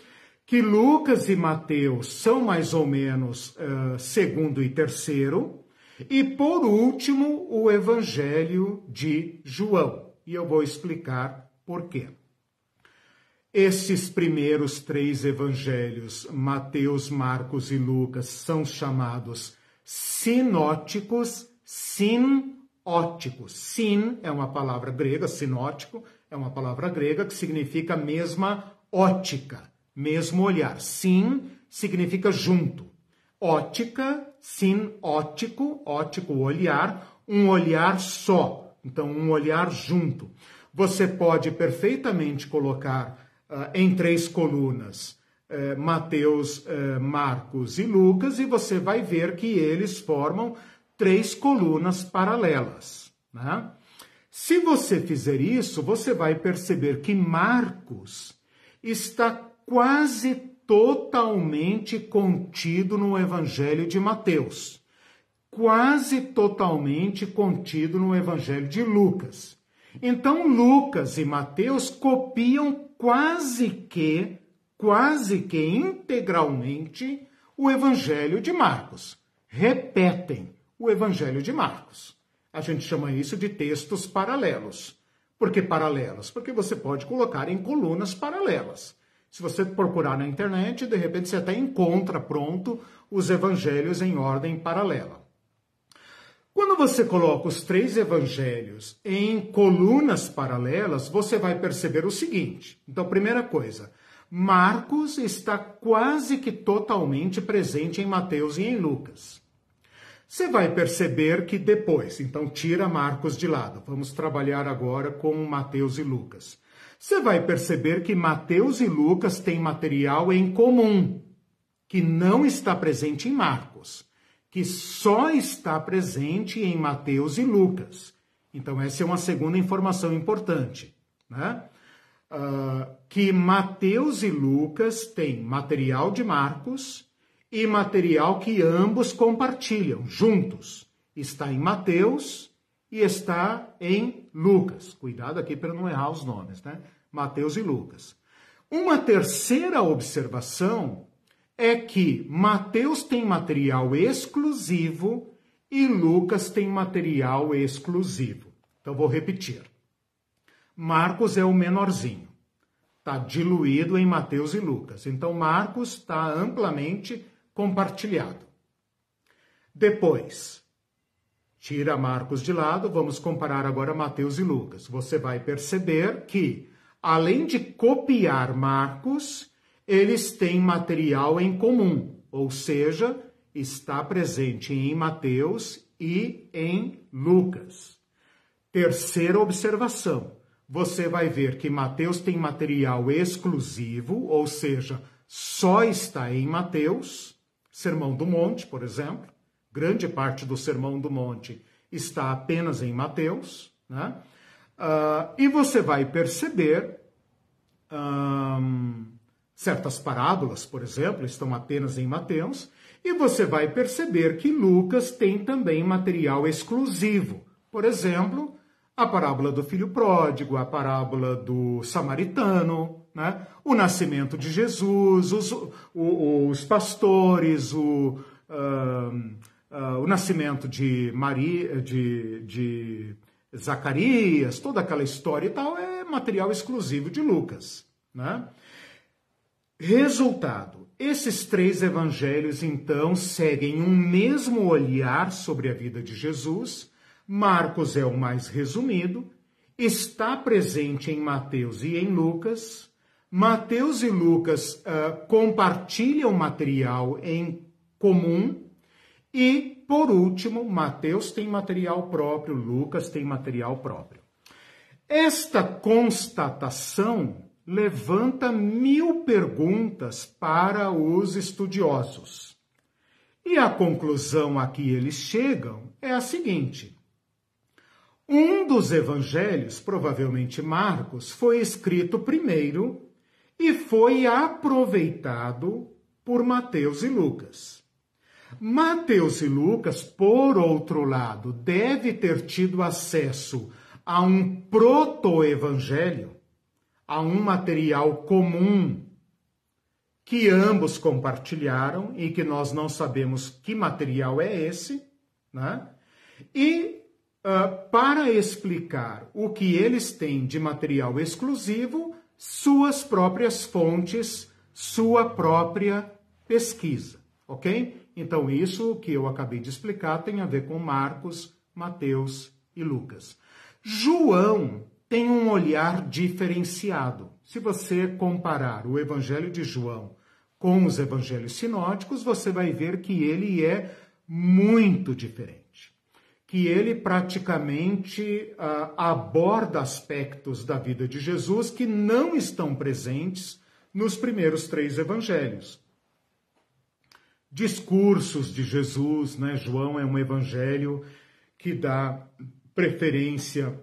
que Lucas e Mateus são mais ou menos segundo e terceiro, e por último o Evangelho de João. E eu vou explicar por quê. Esses primeiros 3 evangelhos, Mateus, Marcos e Lucas, são chamados sinóticos, sinóticos. Sin é uma palavra grega, sinótico é uma palavra grega que significa mesma ótica, mesmo olhar. Sin significa junto. Ótica, sinótico, ótico, olhar, um olhar só. Então, um olhar junto. Você pode perfeitamente colocar em 3 colunas Mateus, Marcos e Lucas, e você vai ver que eles formam 3 colunas paralelas, né? Se você fizer isso, você vai perceber que Marcos está quase totalmente contido no Evangelho de Mateus. quase totalmente contido no Evangelho de Lucas. Então, Lucas e Mateus copiam quase que integralmente o Evangelho de Marcos. Repetem o Evangelho de Marcos. A gente chama isso de textos paralelos. Por que paralelos? Porque você pode colocar em colunas paralelas. Se você procurar na internet, de repente você até encontra pronto os evangelhos em ordem paralela. Quando você coloca os 3 evangelhos em colunas paralelas, você vai perceber o seguinte. Então, primeira coisa, Marcos está quase que totalmente presente em Mateus e em Lucas. Você vai perceber que depois, então tira Marcos de lado. Vamos trabalhar agora com Mateus e Lucas. Você vai perceber que Mateus e Lucas têm material em comum, que não está presente em Marcos, que só está presente em Mateus e Lucas. Então, essa é uma segunda informação importante, né? Que Mateus e Lucas têm material de Marcos e material que ambos compartilham juntos. Está em Mateus e está em Lucas. Cuidado aqui para não errar os nomes, né? Mateus e Lucas. Uma terceira observação é que Mateus tem material exclusivo e Lucas tem material exclusivo. Então, vou repetir. Marcos é o menorzinho. Está diluído em Mateus e Lucas. Então, Marcos está amplamente compartilhado. Depois, tira Marcos de lado, vamos comparar agora Mateus e Lucas. Você vai perceber que, além de copiar Marcos, eles têm material em comum, ou seja, está presente em Mateus e em Lucas. Terceira observação, você vai ver que Mateus tem material exclusivo, ou seja, só está em Mateus, Sermão do Monte, por exemplo, grande parte do Sermão do Monte está apenas em Mateus, né? E você vai perceber certas parábolas, por exemplo, estão apenas em Mateus, e você vai perceber que Lucas tem também material exclusivo. Por exemplo, a parábola do filho pródigo, a parábola do samaritano, né? O nascimento de Jesus, os pastores, o nascimento de Maria, de Zacarias, toda aquela história e tal, é material exclusivo de Lucas, né? Resultado, esses 3 evangelhos, então, seguem um mesmo olhar sobre a vida de Jesus. Marcos é o mais resumido, está presente em Mateus e em Lucas. Mateus e Lucas compartilham material em comum. E, por último, Mateus tem material próprio, Lucas tem material próprio. Esta constatação levanta 1000 perguntas para os estudiosos. E a conclusão a que eles chegam é a seguinte. Um dos evangelhos, provavelmente Marcos, foi escrito primeiro e foi aproveitado por Mateus e Lucas. Mateus e Lucas, por outro lado, deve ter tido acesso a um proto-evangelho, a um material comum que ambos compartilharam e que nós não sabemos que material é esse, né? E para explicar o que eles têm de material exclusivo, suas próprias fontes, sua própria pesquisa, ok? Então, isso que eu acabei de explicar tem a ver com Marcos, Mateus e Lucas. João tem um olhar diferenciado. Se você comparar o Evangelho de João com os Evangelhos sinóticos, você vai ver que ele é muito diferente. Que ele praticamente aborda aspectos da vida de Jesus que não estão presentes nos primeiros 3 evangelhos. Discursos de Jesus, né? João é um evangelho que dá preferência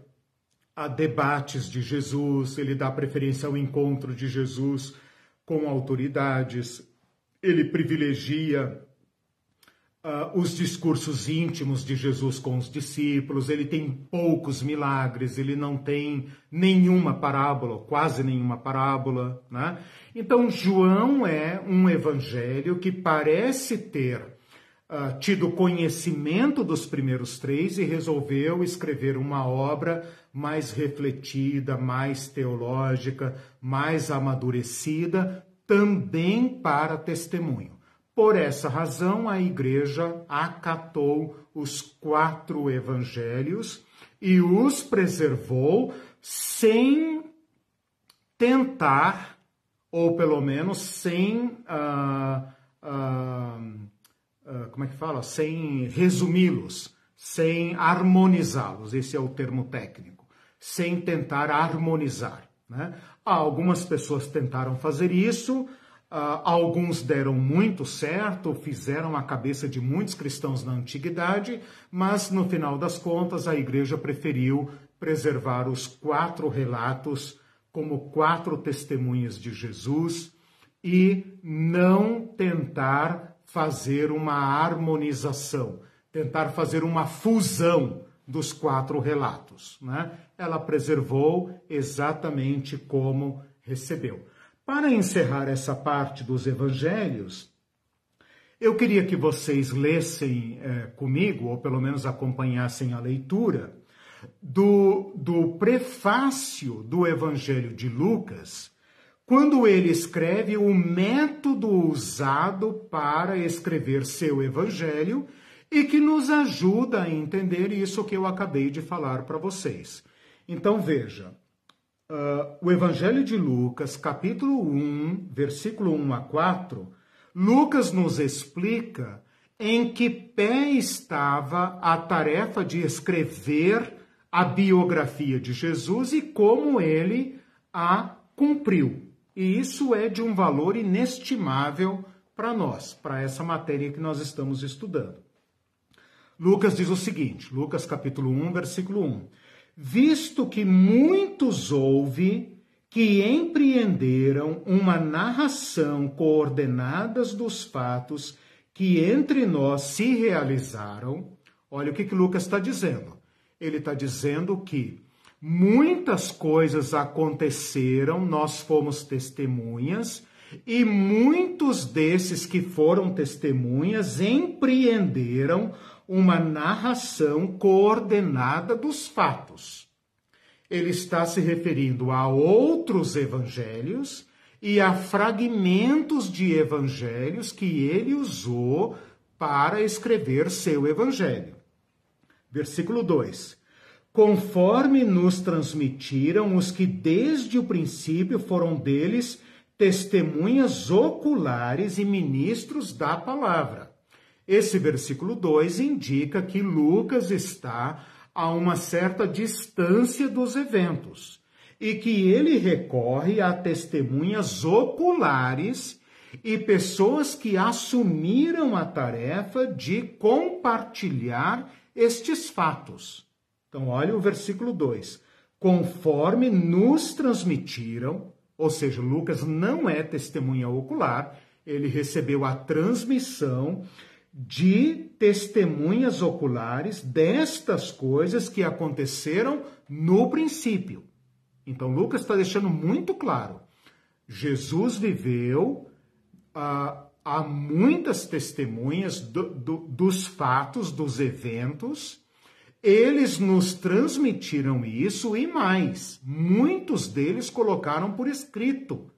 a debates de Jesus, ele dá preferência ao encontro de Jesus com autoridades, ele privilegia os discursos íntimos de Jesus com os discípulos, ele tem poucos milagres, ele não tem nenhuma parábola, quase nenhuma parábola, né? Então, João é um evangelho que parece ter tido conhecimento dos primeiros três e resolveu escrever uma obra mais refletida, mais teológica, mais amadurecida, também para testemunho. Por essa razão, a igreja acatou os 4 evangelhos e os preservou sem tentar, ou pelo menos sem, como é que fala? Sem resumi-los, sem harmonizá-los, esse é o termo técnico, sem tentar harmonizar, né? Algumas pessoas tentaram fazer isso, alguns deram muito certo, fizeram a cabeça de muitos cristãos na antiguidade, mas no final das contas a igreja preferiu preservar os 4 relatos como 4 testemunhas de Jesus e não tentar fazer uma harmonização, tentar fazer uma fusão dos 4 relatos, né? Ela preservou exatamente como recebeu. Para encerrar essa parte dos evangelhos, eu queria que vocês lessem comigo, ou pelo menos acompanhassem a leitura, do prefácio do Evangelho de Lucas, quando ele escreve o método usado para escrever seu evangelho e que nos ajuda a entender isso que eu acabei de falar para vocês. Então veja, o Evangelho de Lucas, capítulo 1, versículo 1 a 4, Lucas nos explica em que pé estava a tarefa de escrever a biografia de Jesus e como ele a cumpriu. E isso é de um valor inestimável para nós, para essa matéria que nós estamos estudando. Lucas diz o seguinte, Lucas capítulo 1, versículo 1. Visto que muitos houve que empreenderam uma narração coordenadas dos fatos que entre nós se realizaram, olha o que Lucas está dizendo. Ele está dizendo que muitas coisas aconteceram, nós fomos testemunhas, e muitos desses que foram testemunhas empreenderam uma narração coordenada dos fatos. Ele está se referindo a outros evangelhos e a fragmentos de evangelhos que ele usou para escrever seu evangelho. Versículo 2. Conforme nos transmitiram os que desde o princípio foram deles testemunhas oculares e ministros da palavra. Esse versículo 2 indica que Lucas está a uma certa distância dos eventos e que ele recorre a testemunhas oculares e pessoas que assumiram a tarefa de compartilhar estes fatos. Então, olha o versículo 2. Conforme nos transmitiram, ou seja, Lucas não é testemunha ocular, ele recebeu a transmissão de testemunhas oculares destas coisas que aconteceram no princípio. Então, Lucas está deixando muito claro. Jesus viveu, há muitas testemunhas dos fatos, dos eventos. Eles nos transmitiram isso e mais. Muitos deles colocaram por escrito.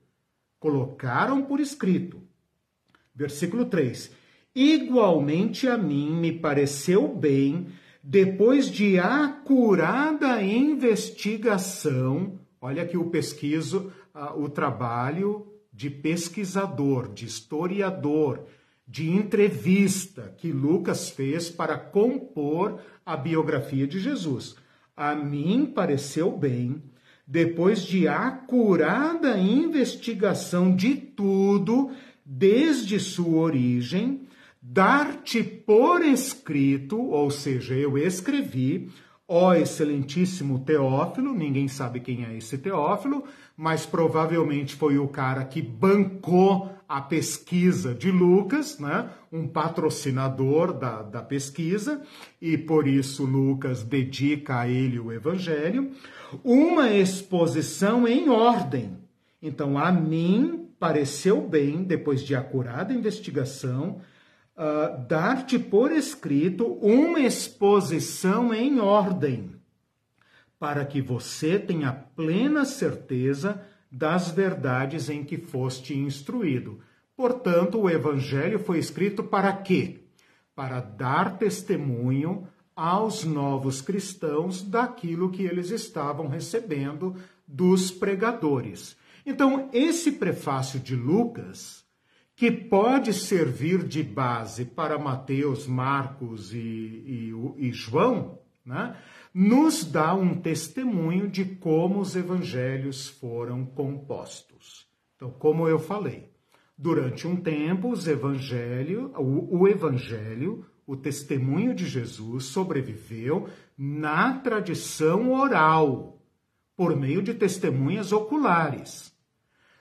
Versículo 3. Igualmente a mim me pareceu bem, depois de acurada investigação, olha aqui o trabalho de pesquisador, de historiador, de entrevista que Lucas fez para compor a biografia de Jesus. A mim pareceu bem, depois de acurada investigação de tudo, desde sua origem, dar-te por escrito, ou seja, eu escrevi, ó excelentíssimo Teófilo, ninguém sabe quem é esse Teófilo, mas provavelmente foi o cara que bancou a pesquisa de Lucas, né? Um patrocinador da pesquisa, e por isso Lucas dedica a ele o evangelho. Uma exposição em ordem. Então, a mim pareceu bem, depois de acurada investigação, dar-te por escrito uma exposição em ordem, para que você tenha plena certeza das verdades em que foste instruído. Portanto, o Evangelho foi escrito para quê? Para dar testemunho aos novos cristãos daquilo que eles estavam recebendo dos pregadores. Então, esse prefácio de Lucas, que pode servir de base para Mateus, Marcos e João, né, nos dá um testemunho de como os evangelhos foram compostos. Então, como eu falei, durante um tempo, o evangelho, o testemunho de Jesus, sobreviveu na tradição oral, por meio de testemunhas oculares.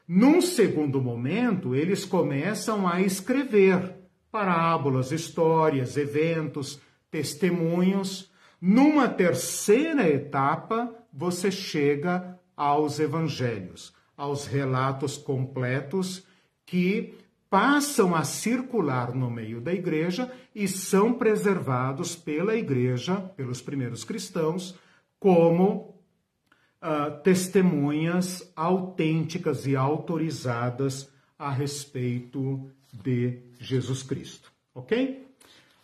Num segundo momento, eles começam a escrever parábolas, histórias, eventos, testemunhos. Numa terceira etapa, você chega aos evangelhos, aos relatos completos que passam a circular no meio da igreja e são preservados pela igreja, pelos primeiros cristãos, como testemunhas autênticas e autorizadas a respeito de Jesus Cristo, ok?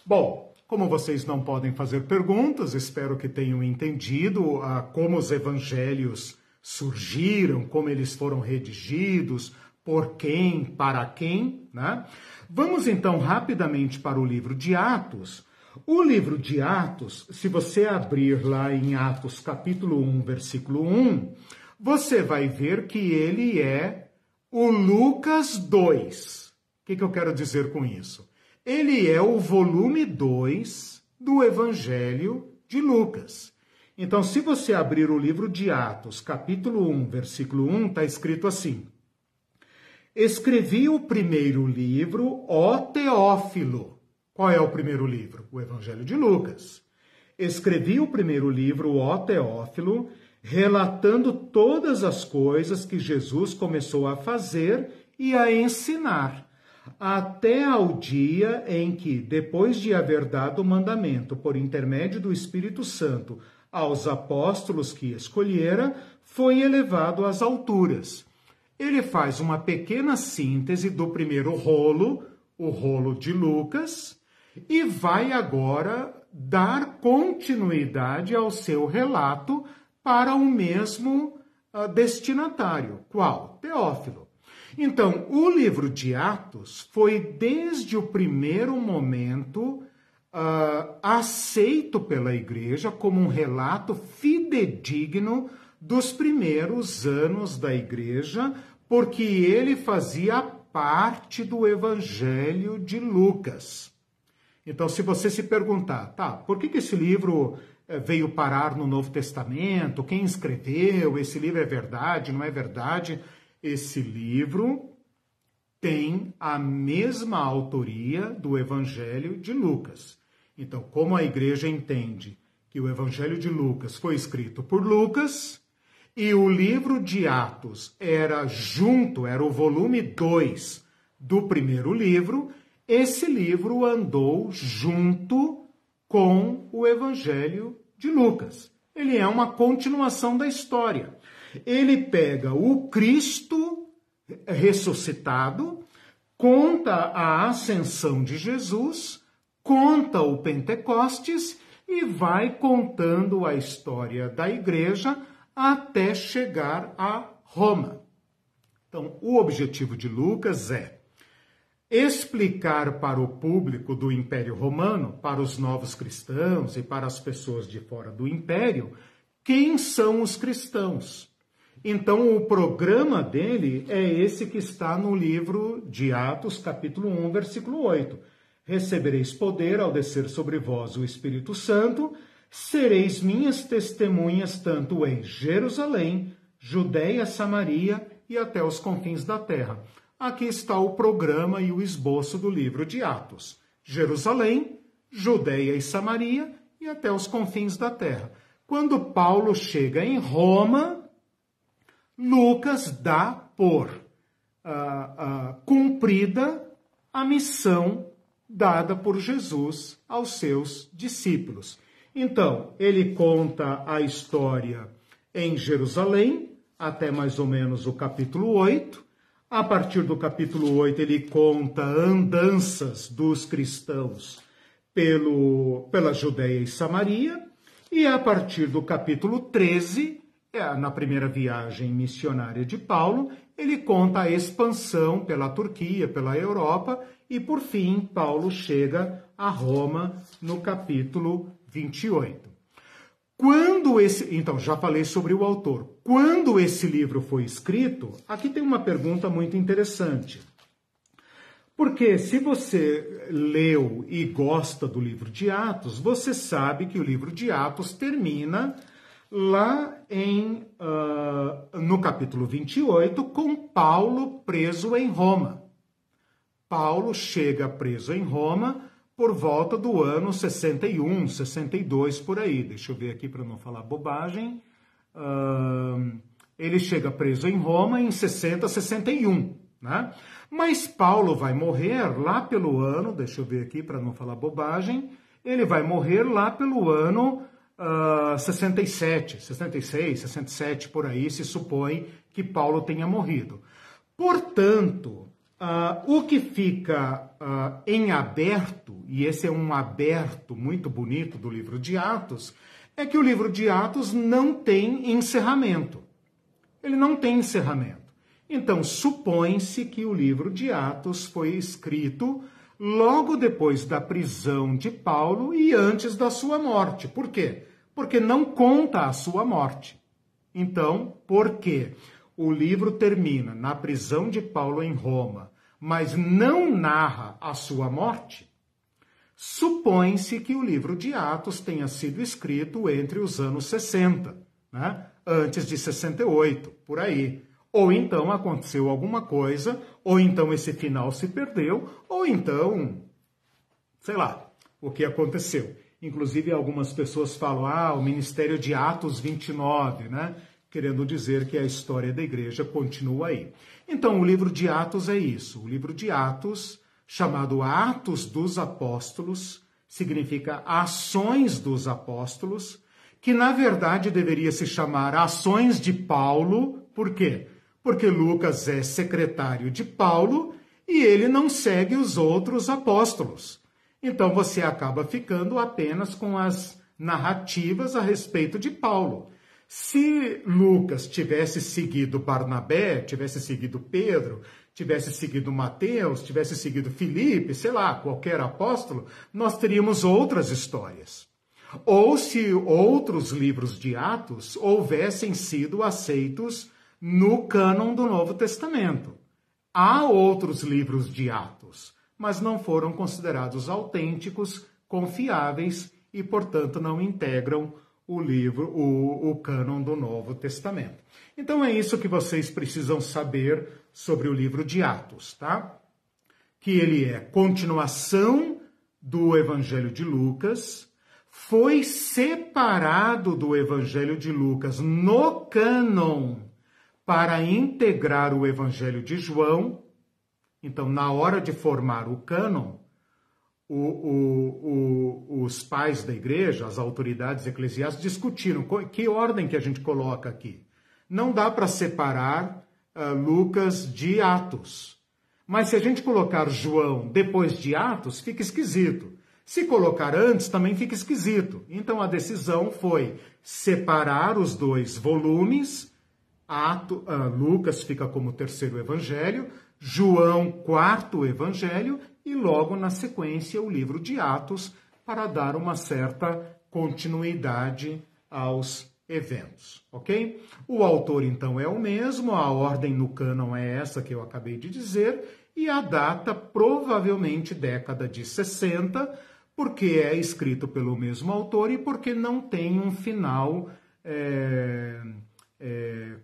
Bom, como vocês não podem fazer perguntas, espero que tenham entendido como os evangelhos surgiram, como eles foram redigidos, por quem, para quem, né? Vamos então rapidamente para o livro de Atos. O livro de Atos, se você abrir lá em Atos capítulo 1, versículo 1, você vai ver que ele é o Lucas 2. O que eu quero dizer com isso? Ele é o volume 2 do Evangelho de Lucas. Então, se você abrir o livro de Atos, capítulo 1, versículo 1, está escrito assim: Escrevi o primeiro livro, ó Teófilo. Qual é o primeiro livro? O Evangelho de Lucas. Escrevi o primeiro livro, ó Teófilo, relatando todas as coisas que Jesus começou a fazer e a ensinar, até ao dia em que, depois de haver dado o mandamento por intermédio do Espírito Santo aos apóstolos que escolhera, foi elevado às alturas. Ele faz uma pequena síntese do primeiro rolo, o rolo de Lucas, e vai agora dar continuidade ao seu relato para o mesmo destinatário. Qual? Teófilo. Então, o livro de Atos foi, desde o primeiro momento, aceito pela igreja como um relato fidedigno dos primeiros anos da igreja, porque ele fazia parte do Evangelho de Lucas. Então, se você se perguntar, por que esse livro veio parar no Novo Testamento? Quem escreveu? Esse livro é verdade, não é verdade? Esse livro tem a mesma autoria do Evangelho de Lucas. Então, como a igreja entende que o Evangelho de Lucas foi escrito por Lucas e o livro de Atos era o volume 2 do primeiro livro, esse livro andou junto com o Evangelho de Lucas. Ele é uma continuação da história. Ele pega o Cristo ressuscitado, conta a ascensão de Jesus, conta o Pentecostes e vai contando a história da igreja até chegar a Roma. Então, o objetivo de Lucas é explicar para o público do Império Romano, para os novos cristãos e para as pessoas de fora do Império, quem são os cristãos. Então, o programa dele é esse que está no livro de Atos, capítulo 1, versículo 8. Recebereis poder ao descer sobre vós o Espírito Santo, sereis minhas testemunhas tanto em Jerusalém, Judeia, Samaria e até os confins da terra. Aqui está o programa e o esboço do livro de Atos. Jerusalém, Judeia e Samaria e até os confins da terra. Quando Paulo chega em Roma, Lucas dá por cumprida a missão dada por Jesus aos seus discípulos. Então, ele conta a história em Jerusalém, até mais ou menos o capítulo 8. A partir do capítulo 8, ele conta andanças dos cristãos pela Judeia e Samaria. E a partir do capítulo 13, na primeira viagem missionária de Paulo, ele conta a expansão pela Turquia, pela Europa, e por fim, Paulo chega a Roma no capítulo 28. Então, já falei sobre o autor. Quando esse livro foi escrito, aqui tem uma pergunta muito interessante. Porque se você leu e gosta do livro de Atos, você sabe que o livro de Atos termina lá no capítulo 28, com Paulo preso em Roma. Paulo chega preso em Roma por volta do ano 61, 62, por aí. Deixa eu ver aqui para não falar bobagem. Ele chega preso em Roma em 60, 61, né? Mas Paulo vai morrer lá pelo ano, deixa eu ver aqui para não falar bobagem, ele vai morrer lá pelo ano 67, 66, 67, por aí, se supõe que Paulo tenha morrido. Portanto, o que fica em aberto, e esse é um aberto muito bonito do livro de Atos, é que o livro de Atos não tem encerramento. Ele não tem encerramento. Então, supõe-se que o livro de Atos foi escrito logo depois da prisão de Paulo e antes da sua morte. Por quê? Porque não conta a sua morte. Então, por quê? O livro termina na prisão de Paulo em Roma, mas não narra a sua morte. Supõe-se que o livro de Atos tenha sido escrito entre os anos 60, né? Antes de 68, por aí. Ou então aconteceu alguma coisa, ou então esse final se perdeu, ou então, sei lá, o que aconteceu. Inclusive, algumas pessoas falam, o ministério de Atos 29, né? Querendo dizer que a história da igreja continua aí. Então, o livro de Atos é isso. O livro de Atos, chamado Atos dos Apóstolos, significa Ações dos Apóstolos, que na verdade deveria se chamar Ações de Paulo. Por quê? Porque Lucas é secretário de Paulo e ele não segue os outros apóstolos. Então você acaba ficando apenas com as narrativas a respeito de Paulo. Se Lucas tivesse seguido Barnabé, tivesse seguido Pedro, tivesse seguido Mateus, tivesse seguido Filipe, sei lá, qualquer apóstolo, nós teríamos outras histórias. Ou se outros livros de Atos houvessem sido aceitos no cânon do Novo Testamento. Há outros livros de Atos, mas não foram considerados autênticos, confiáveis e, portanto, não integram o cânon do Novo Testamento. Então é isso que vocês precisam saber sobre o livro de Atos, tá? Que ele é continuação do Evangelho de Lucas, foi separado do Evangelho de Lucas no cânon para integrar o Evangelho de João. Então, na hora de formar o cânon, os pais da igreja, as autoridades eclesiásticas, discutiram que ordem que a gente coloca aqui. Não dá para separar Lucas de Atos. Mas se a gente colocar João depois de Atos, fica esquisito. Se colocar antes, também fica esquisito. Então a decisão foi separar os dois volumes. Lucas fica como terceiro evangelho, João, quarto evangelho, e logo na sequência o livro de Atos, para dar uma certa continuidade aos eventos, ok? O autor, então, é o mesmo, a ordem no cânon é essa que eu acabei de dizer, e a data, provavelmente década de 60, porque é escrito pelo mesmo autor e porque não tem um final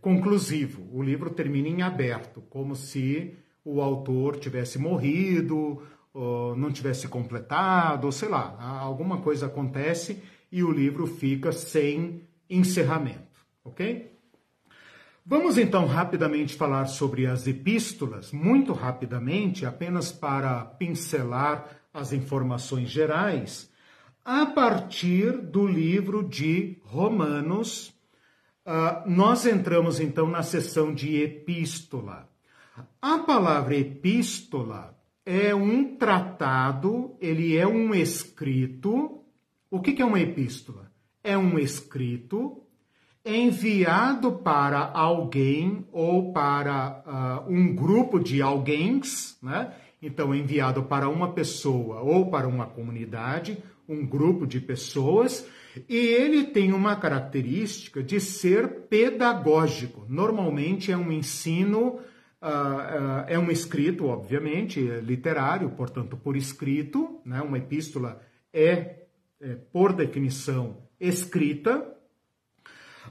conclusivo. O livro termina em aberto, como se o autor tivesse morrido, ou não tivesse completado, ou sei lá, alguma coisa acontece e o livro fica sem encerramento, ok? Vamos então rapidamente falar sobre as epístolas, muito rapidamente, apenas para pincelar as informações gerais, a partir do livro de Romanos. Nós entramos então na seção de epístola. A palavra epístola é um tratado, ele é um escrito. O que é uma epístola? É um escrito enviado para alguém ou para um grupo de alguéms, né? Então, enviado para uma pessoa ou para uma comunidade, um grupo de pessoas, e ele tem uma característica de ser pedagógico. Normalmente é um ensino, é um escrito, obviamente, é literário, portanto, por escrito, né? Uma epístola por definição, escrita,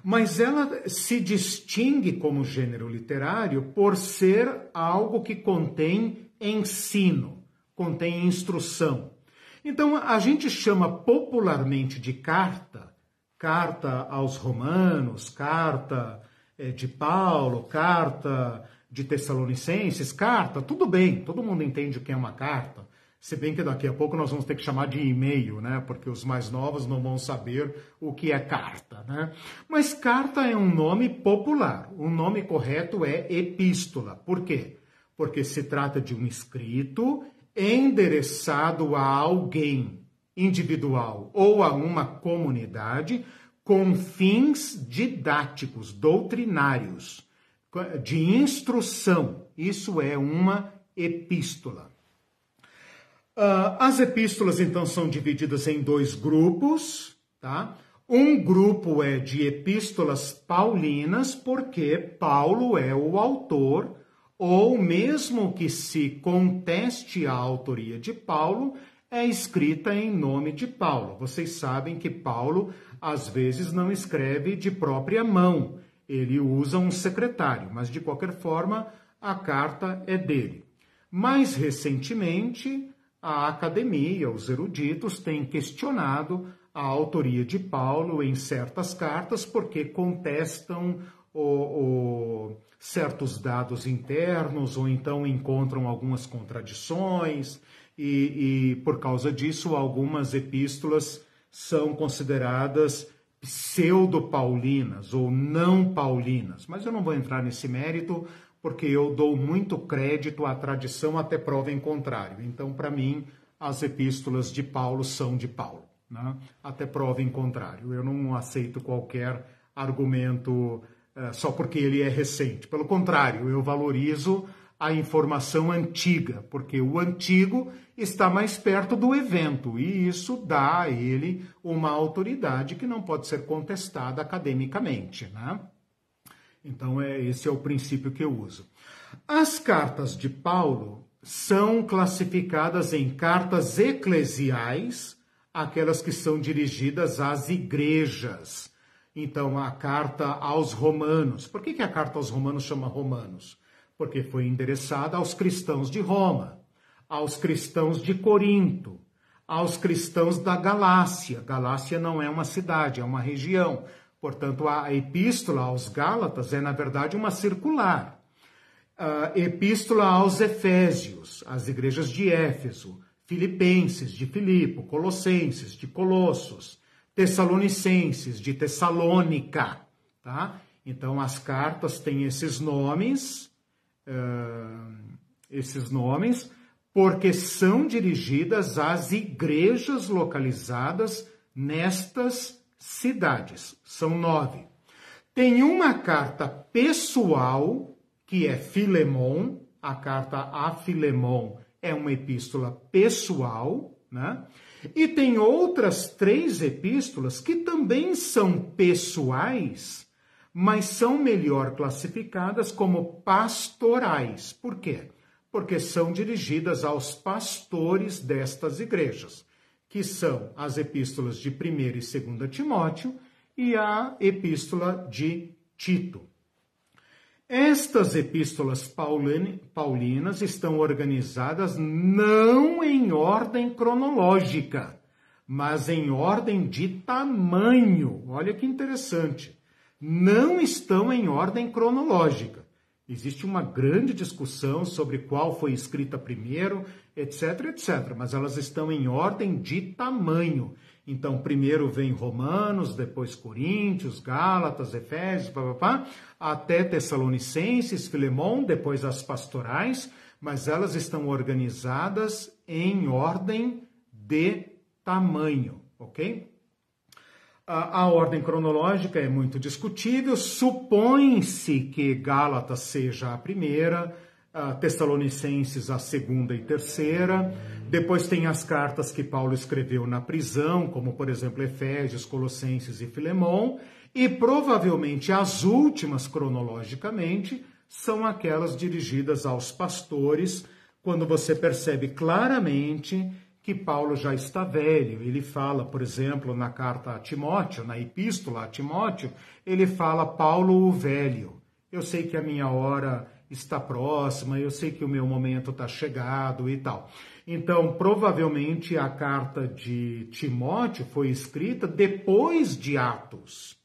mas ela se distingue como gênero literário por ser algo que contém ensino, contém instrução. Então, a gente chama popularmente de carta, carta aos Romanos, carta de Paulo, carta de Tessalonicenses, carta, tudo bem, todo mundo entende o que é uma carta. Se bem que daqui a pouco nós vamos ter que chamar de e-mail, né? Porque os mais novos não vão saber o que é carta, né? Mas carta é um nome popular. O nome correto é epístola. Por quê? Porque se trata de um escrito endereçado a alguém individual ou a uma comunidade com fins didáticos, doutrinários, de instrução. Isso é uma epístola. As epístolas, então, são divididas em dois grupos, tá? Um grupo é de epístolas paulinas, porque Paulo é o autor, ou mesmo que se conteste a autoria de Paulo, é escrita em nome de Paulo. Vocês sabem que Paulo, às vezes, não escreve de própria mão, ele usa um secretário, mas, de qualquer forma, a carta é dele. Mais recentemente, a academia, os eruditos, têm questionado a autoria de Paulo em certas cartas porque contestam certos dados internos ou então encontram algumas contradições e por causa disso, algumas epístolas são consideradas pseudo-paulinas ou não paulinas. Mas eu não vou entrar nesse mérito, porque eu dou muito crédito à tradição até prova em contrário. Então, para mim, as epístolas de Paulo são de Paulo, né? Até prova em contrário. Eu não aceito qualquer argumento só porque ele é recente. Pelo contrário, eu valorizo a informação antiga, porque o antigo está mais perto do evento e isso dá a ele uma autoridade que não pode ser contestada academicamente, né? Então, esse é o princípio que eu uso. As cartas de Paulo são classificadas em cartas eclesiais, aquelas que são dirigidas às igrejas. Então, a carta aos Romanos. Por que a carta aos Romanos chama Romanos? Porque foi endereçada aos cristãos de Roma, aos cristãos de Corinto, aos cristãos da Galácia. Galácia não é uma cidade, é uma região. Portanto, a epístola aos Gálatas é, na verdade, uma circular. Epístola aos Efésios, às igrejas de Éfeso, Filipenses, de Filipo, Colossenses, de Colossos, Tessalonicenses, de Tessalônica, tá? Então, as cartas têm esses nomes, porque são dirigidas às igrejas localizadas nestas cidades. São 9. Tem uma carta pessoal, que é Filemon. A carta a Filemon é uma epístola pessoal, né? E tem outras 3 epístolas que também são pessoais, mas são melhor classificadas como pastorais. Por quê? Porque são dirigidas aos pastores destas igrejas, que são as epístolas de 1ª e 2ª Timóteo e a epístola de Tito. Estas epístolas paulinas estão organizadas não em ordem cronológica, mas em ordem de tamanho. Olha que interessante. Não estão em ordem cronológica. Existe uma grande discussão sobre qual foi escrita primeiro, etc, etc. Mas elas estão em ordem de tamanho. Então, primeiro vem Romanos, depois Coríntios, Gálatas, Efésios, até Tessalonicenses, Filemão, depois as pastorais, mas elas estão organizadas em ordem de tamanho, ok? A ordem cronológica é muito discutível, supõe-se que Gálatas seja a primeira, Tessalonicenses a 2ª e 3ª, depois tem as cartas que Paulo escreveu na prisão, como por exemplo Efésios, Colossenses e Filemão, e provavelmente as últimas cronologicamente são aquelas dirigidas aos pastores, quando você percebe claramente que Paulo já está velho. Ele fala, por exemplo, na carta a Timóteo, na epístola a Timóteo, ele fala Paulo o velho. Eu sei que a minha hora está próxima, eu sei que o meu momento está chegado e tal. Então, provavelmente a carta de Timóteo foi escrita depois de Atos,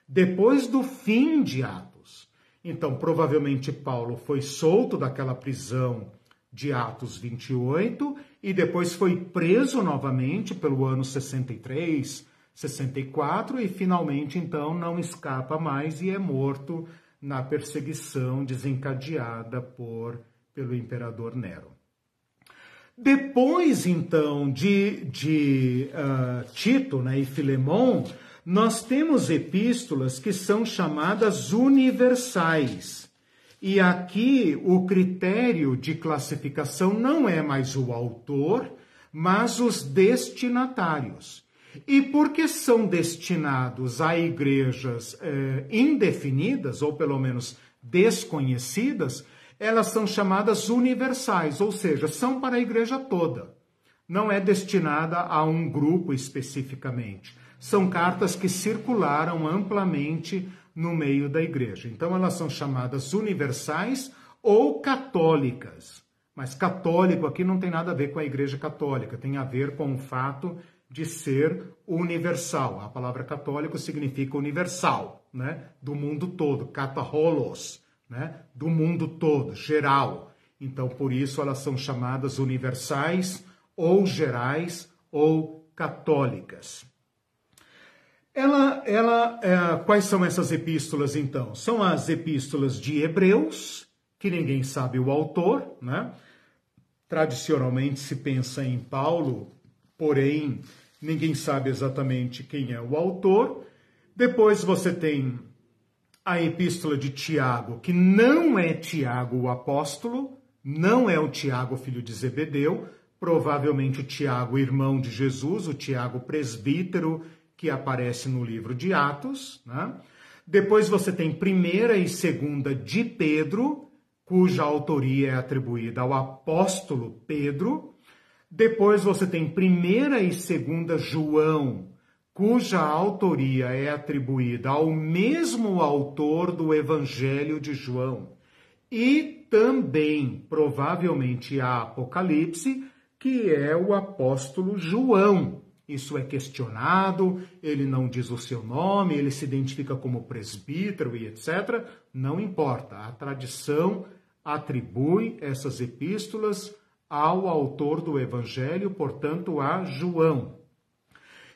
depois do fim de Atos. Então, provavelmente Paulo foi solto daquela prisão de Atos 28 e depois foi preso novamente pelo ano 63, 64 e finalmente então não escapa mais e é morto na perseguição desencadeada pelo imperador Nero. Depois então de Tito, né, e Filemão, nós temos epístolas que são chamadas universais. E aqui o critério de classificação não é mais o autor, mas os destinatários. E porque são destinados a igrejas indefinidas, ou pelo menos desconhecidas, elas são chamadas universais, ou seja, são para a igreja toda. Não é destinada a um grupo especificamente. São cartas que circularam amplamente no meio da igreja. Então, elas são chamadas universais ou católicas. Mas católico aqui não tem nada a ver com a igreja católica, tem a ver com o fato de ser universal. A palavra católico significa universal, né? Do mundo todo, kataholos, né? Do mundo todo, geral. Então, por isso, elas são chamadas universais ou gerais ou católicas. Quais são essas epístolas, então? São as epístolas de Hebreus, que ninguém sabe o autor, né? Tradicionalmente se pensa em Paulo, porém ninguém sabe exatamente quem é o autor. Depois você tem a epístola de Tiago, que não é Tiago o apóstolo, não é o Tiago filho de Zebedeu, provavelmente o Tiago irmão de Jesus, o Tiago presbítero, que aparece no livro de Atos, né? Depois você tem 1ª e 2ª de Pedro, cuja autoria é atribuída ao apóstolo Pedro. Depois você tem 1ª e 2ª João, cuja autoria é atribuída ao mesmo autor do Evangelho de João. E também, provavelmente, a Apocalipse, que é o apóstolo João. Isso é questionado, ele não diz o seu nome, ele se identifica como presbítero e etc. Não importa, a tradição atribui essas epístolas ao autor do Evangelho, portanto, a João.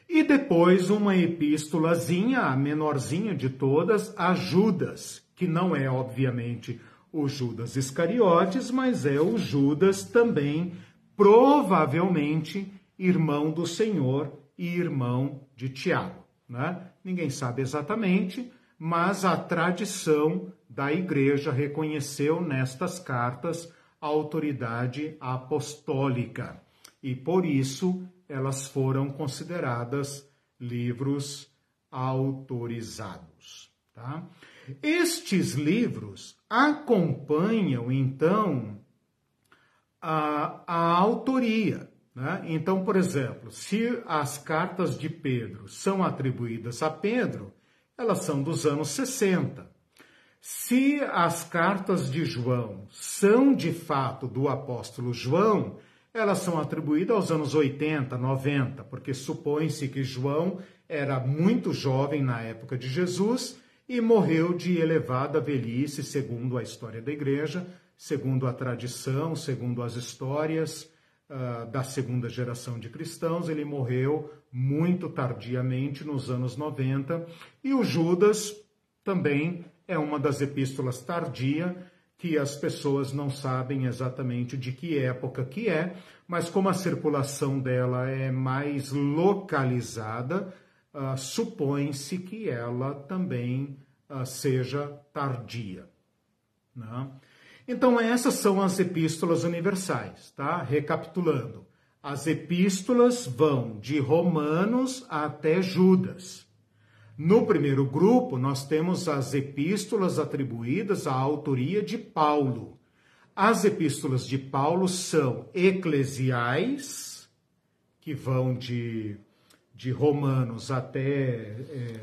E depois uma epístolazinha, a menorzinha de todas, a Judas, que não é, obviamente, o Judas Iscariotes, mas é o Judas também, provavelmente, irmão do Senhor e irmão de Tiago, né? Ninguém sabe exatamente, mas a tradição da igreja reconheceu nestas cartas a autoridade apostólica e, por isso, elas foram consideradas livros autorizados, tá? Estes livros acompanham, então, a autoria. né? Então, por exemplo, se as cartas de Pedro são atribuídas a Pedro, elas são dos anos 60. Se as cartas de João são de fato do apóstolo João, elas são atribuídas aos anos 80, 90, porque supõe-se que João era muito jovem na época de Jesus e morreu de elevada velhice, segundo a história da igreja, segundo a tradição, segundo as histórias da segunda geração de cristãos. Ele morreu muito tardiamente, nos anos 90, e o Judas também é uma das epístolas tardia, que as pessoas não sabem exatamente de que época que é, mas como a circulação dela é mais localizada, supõe-se que ela também seja tardia, né? Então, essas são as epístolas universais, tá? Recapitulando, as epístolas vão de Romanos até Judas. No primeiro grupo, nós temos as epístolas atribuídas à autoria de Paulo. As epístolas de Paulo são eclesiais, que vão de Romanos até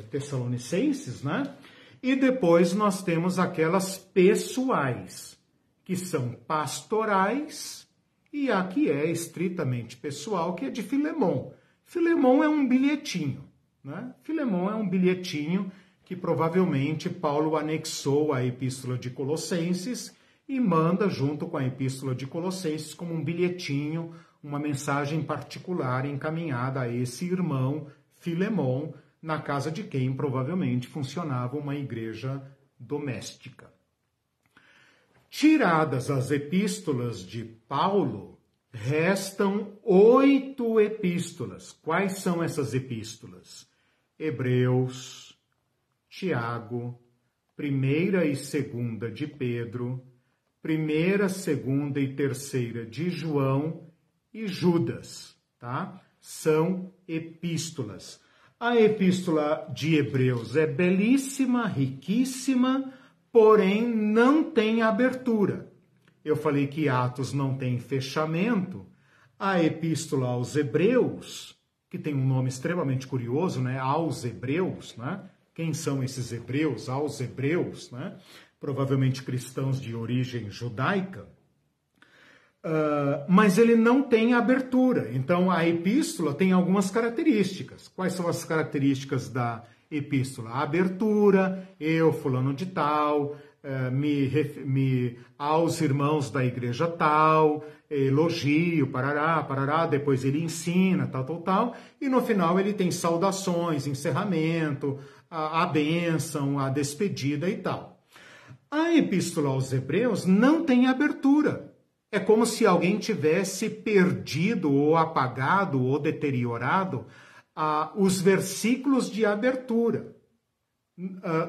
Tessalonicenses, né? E depois nós temos aquelas pessoais, que são pastorais, e a que é estritamente pessoal, que é de Filemon. Filemon é um bilhetinho, né? Filemon é um bilhetinho que provavelmente Paulo anexou à Epístola de Colossenses e manda junto com a Epístola de Colossenses como um bilhetinho, uma mensagem particular encaminhada a esse irmão Filemon, na casa de quem provavelmente funcionava uma igreja doméstica. Tiradas as epístolas de Paulo, restam 8 epístolas. Quais são essas epístolas? Hebreus, Tiago, 1ª e 2ª de Pedro, 1ª, 2ª e 3ª de João e Judas, tá? São epístolas. A epístola de Hebreus é belíssima, riquíssima, porém não tem abertura. Eu falei que Atos não tem fechamento. A epístola aos Hebreus, que tem um nome extremamente curioso, né? Aos Hebreus, né? Quem são esses hebreus? Aos Hebreus, né? Provavelmente cristãos de origem judaica. Mas ele não tem abertura. Então, a epístola tem algumas características. Quais são as características da epístola? A abertura, eu, fulano de tal, aos irmãos da igreja tal, elogio, parará, parará, depois ele ensina, tal, e no final ele tem saudações, encerramento, a bênção, a despedida e tal. A epístola aos Hebreus não tem abertura. É como se alguém tivesse perdido ou apagado ou deteriorado os versículos de abertura,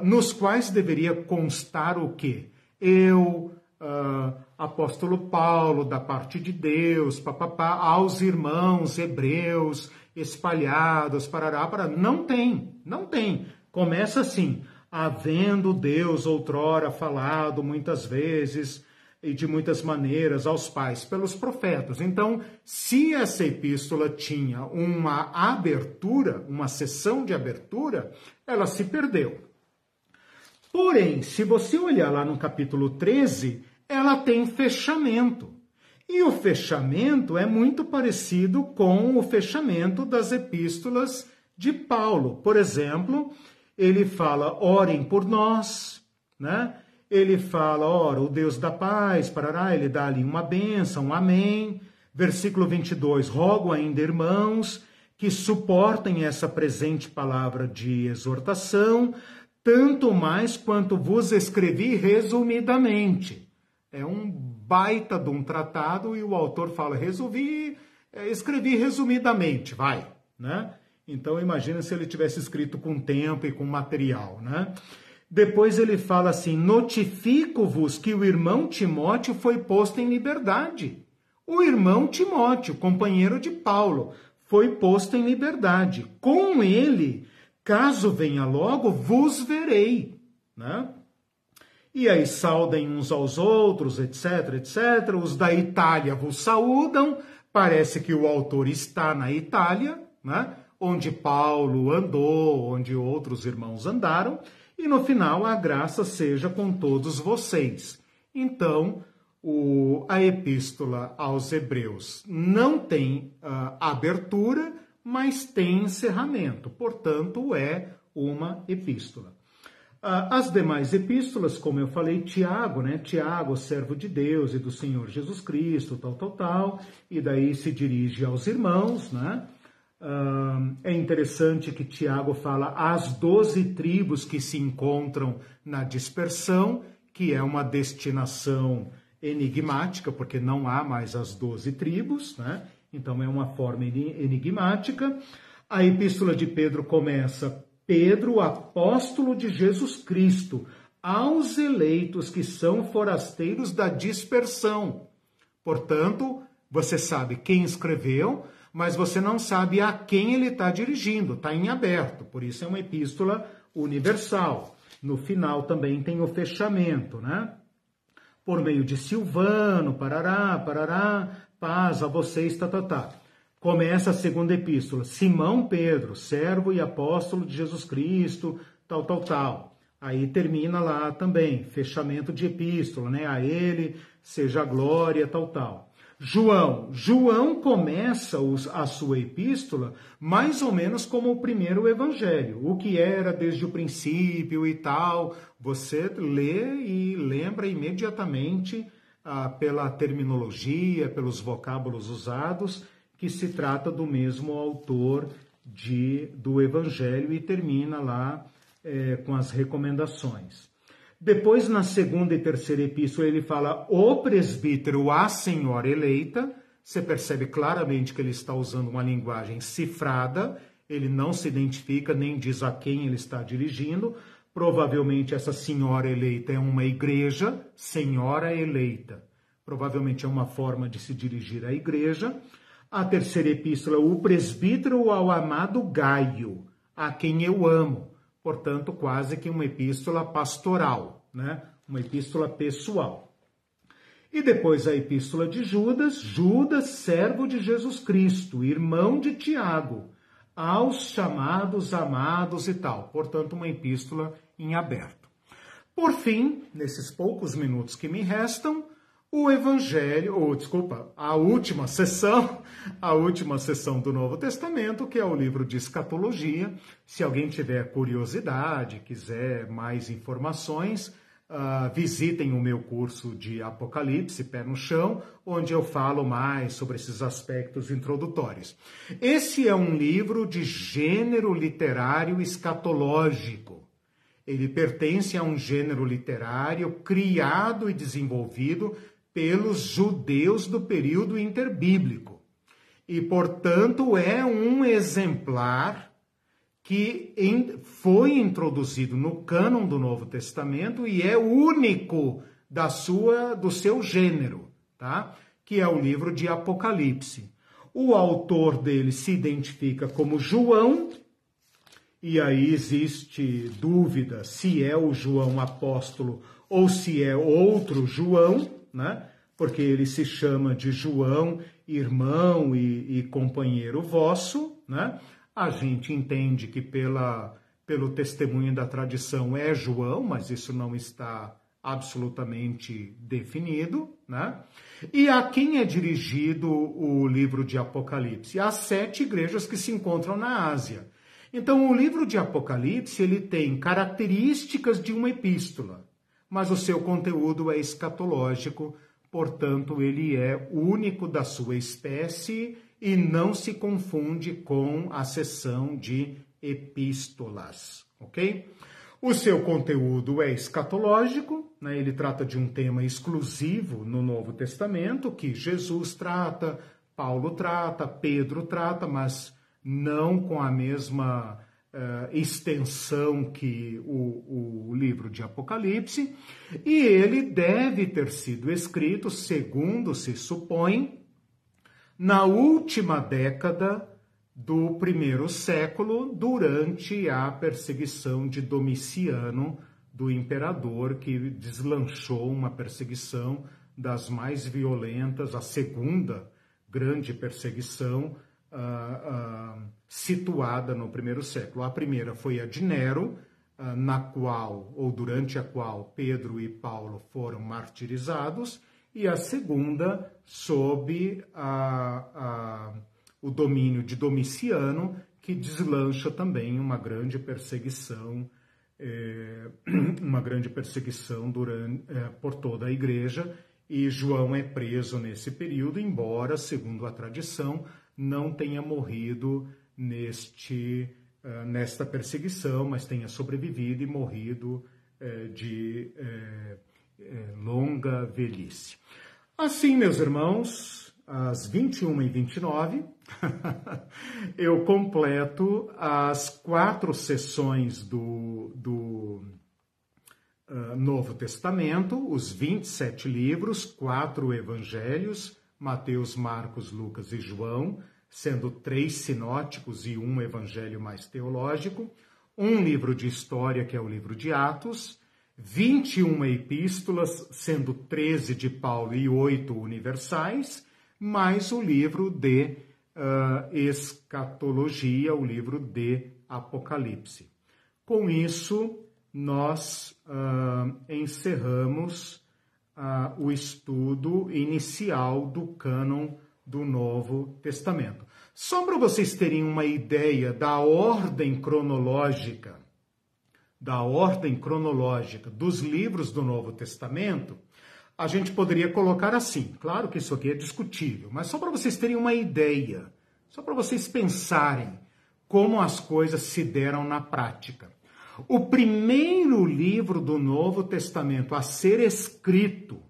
nos quais deveria constar o quê? Eu, apóstolo Paulo, da parte de Deus, aos irmãos hebreus espalhados, parará. Não tem. Começa assim, havendo Deus outrora falado muitas vezes e de muitas maneiras aos pais pelos profetas. Então, se essa epístola tinha uma abertura, uma sessão de abertura, ela se perdeu. Porém, se você olhar lá no capítulo 13, ela tem fechamento. E o fechamento é muito parecido com o fechamento das epístolas de Paulo. Por exemplo, ele fala, orem por nós, né? Ele fala, ora, o Deus da paz, parará, ele dá ali uma bênção, um amém. Versículo 22, rogo ainda, irmãos, que suportem essa presente palavra de exortação, tanto mais quanto vos escrevi resumidamente. É um baita de um tratado e o autor fala, escrevi resumidamente, vai, né? Então imagina se ele tivesse escrito com tempo e com material, né? Depois ele fala assim, notifico-vos que o irmão Timóteo foi posto em liberdade. O irmão Timóteo, companheiro de Paulo, foi posto em liberdade. Com ele, caso venha logo, vos verei, né? E aí saudem uns aos outros, etc, etc. Os da Itália vos saúdam, Parece que o autor está na Itália, né? Onde Paulo andou, onde outros irmãos andaram, e no final a graça seja com todos vocês. Então, a epístola aos Hebreus não tem abertura, mas tem encerramento, portanto é uma epístola. As demais epístolas, como eu falei, Tiago, né? Tiago, servo de Deus e do Senhor Jesus Cristo, tal, e daí se dirige aos irmãos, né? É interessante que Tiago fala as 12 tribos que se encontram na dispersão, que é uma destinação enigmática, porque não há mais as 12 tribos, né? Então é uma forma enigmática. A epístola de Pedro começa: Pedro, apóstolo de Jesus Cristo, aos eleitos que são forasteiros da dispersão. Portanto, você sabe quem escreveu, mas você não sabe a quem ele está dirigindo, está em aberto, por isso é uma epístola universal. No final também tem o fechamento, né? Por meio de Silvano, parará, paz a vocês, Começa a segunda epístola, Simão Pedro, servo e apóstolo de Jesus Cristo, tal. Aí termina lá também, fechamento de epístola, né? A ele seja a glória, tal. João começa a sua epístola mais ou menos como o primeiro evangelho, o que era desde o princípio e tal. Você lê e lembra imediatamente pela terminologia, pelos vocábulos usados, que se trata do mesmo autor do evangelho, e termina lá com as recomendações. Depois, na segunda e terceira epístola, ele fala o presbítero, a senhora eleita. Você percebe claramente que ele está usando uma linguagem cifrada, ele não se identifica nem diz a quem ele está dirigindo. Provavelmente essa senhora eleita é uma igreja, senhora eleita. Provavelmente é uma forma de se dirigir à igreja. A terceira epístola, o presbítero ao amado Gaio, a quem eu amo. Portanto, quase que uma epístola pastoral, né? Uma epístola pessoal. E depois a epístola de Judas, servo de Jesus Cristo, irmão de Tiago, aos chamados, amados e tal. Portanto, uma epístola em aberto. Por fim, nesses poucos minutos que me restam, o Evangelho, a última sessão do Novo Testamento, que é o livro de Escatologia. Se alguém tiver curiosidade, quiser mais informações, visitem o meu curso de Apocalipse, Pé no Chão, onde eu falo mais sobre esses aspectos introdutórios. Esse é um livro de gênero literário escatológico. Ele pertence a um gênero literário criado e desenvolvido pelos judeus do período interbíblico. E, portanto, é um exemplar que foi introduzido no cânon do Novo Testamento e é único do seu gênero, tá? Que é o livro de Apocalipse. O autor dele se identifica como João, e aí existe dúvida se é o João apóstolo ou se é outro João, né? Porque ele se chama de João, irmão e companheiro vosso, né? A gente entende que pelo testemunho da tradição é João, mas isso não está absolutamente definido, né? E a quem é dirigido o livro de Apocalipse? Às 7 igrejas que se encontram na Ásia. Então, o livro de Apocalipse, ele tem características de uma epístola, mas o seu conteúdo é escatológico, portanto, ele é único da sua espécie e não se confunde com a seção de epístolas, ok? O seu conteúdo é escatológico, né? Ele trata de um tema exclusivo no Novo Testamento, que Jesus trata, Paulo trata, Pedro trata, mas não com a mesma extensão que o livro de Apocalipse, e ele deve ter sido escrito, segundo se supõe, na última década do primeiro século, durante a perseguição de Domiciano, do imperador, que deslanchou uma perseguição das mais violentas, a segunda grande perseguição situada no primeiro século. A primeira foi a de Nero, na qual, ou durante a qual, Pedro e Paulo foram martirizados, e a segunda sob o domínio de Domiciano, que deslancha também uma grande perseguição por toda a igreja, e João é preso nesse período, embora, segundo a tradição, não tenha morrido nesta perseguição, mas tenha sobrevivido e morrido de longa velhice. Assim, meus irmãos, às 21h29, eu completo as 4 sessões do Novo Testamento, os 27 livros, 4 evangelhos, Mateus, Marcos, Lucas e João, sendo 3 sinóticos e 1 evangelho mais teológico, um livro de história, que é o livro de Atos, 21 epístolas, sendo 13 de Paulo e 8 universais, mais o livro de escatologia, o livro de Apocalipse. Com isso, nós encerramos o estudo inicial do cânon do Novo Testamento. Só para vocês terem uma ideia da ordem cronológica dos livros do Novo Testamento, a gente poderia colocar assim. Claro que isso aqui é discutível, mas só para vocês terem uma ideia, só para vocês pensarem como as coisas se deram na prática. O primeiro livro do Novo Testamento a ser escrito,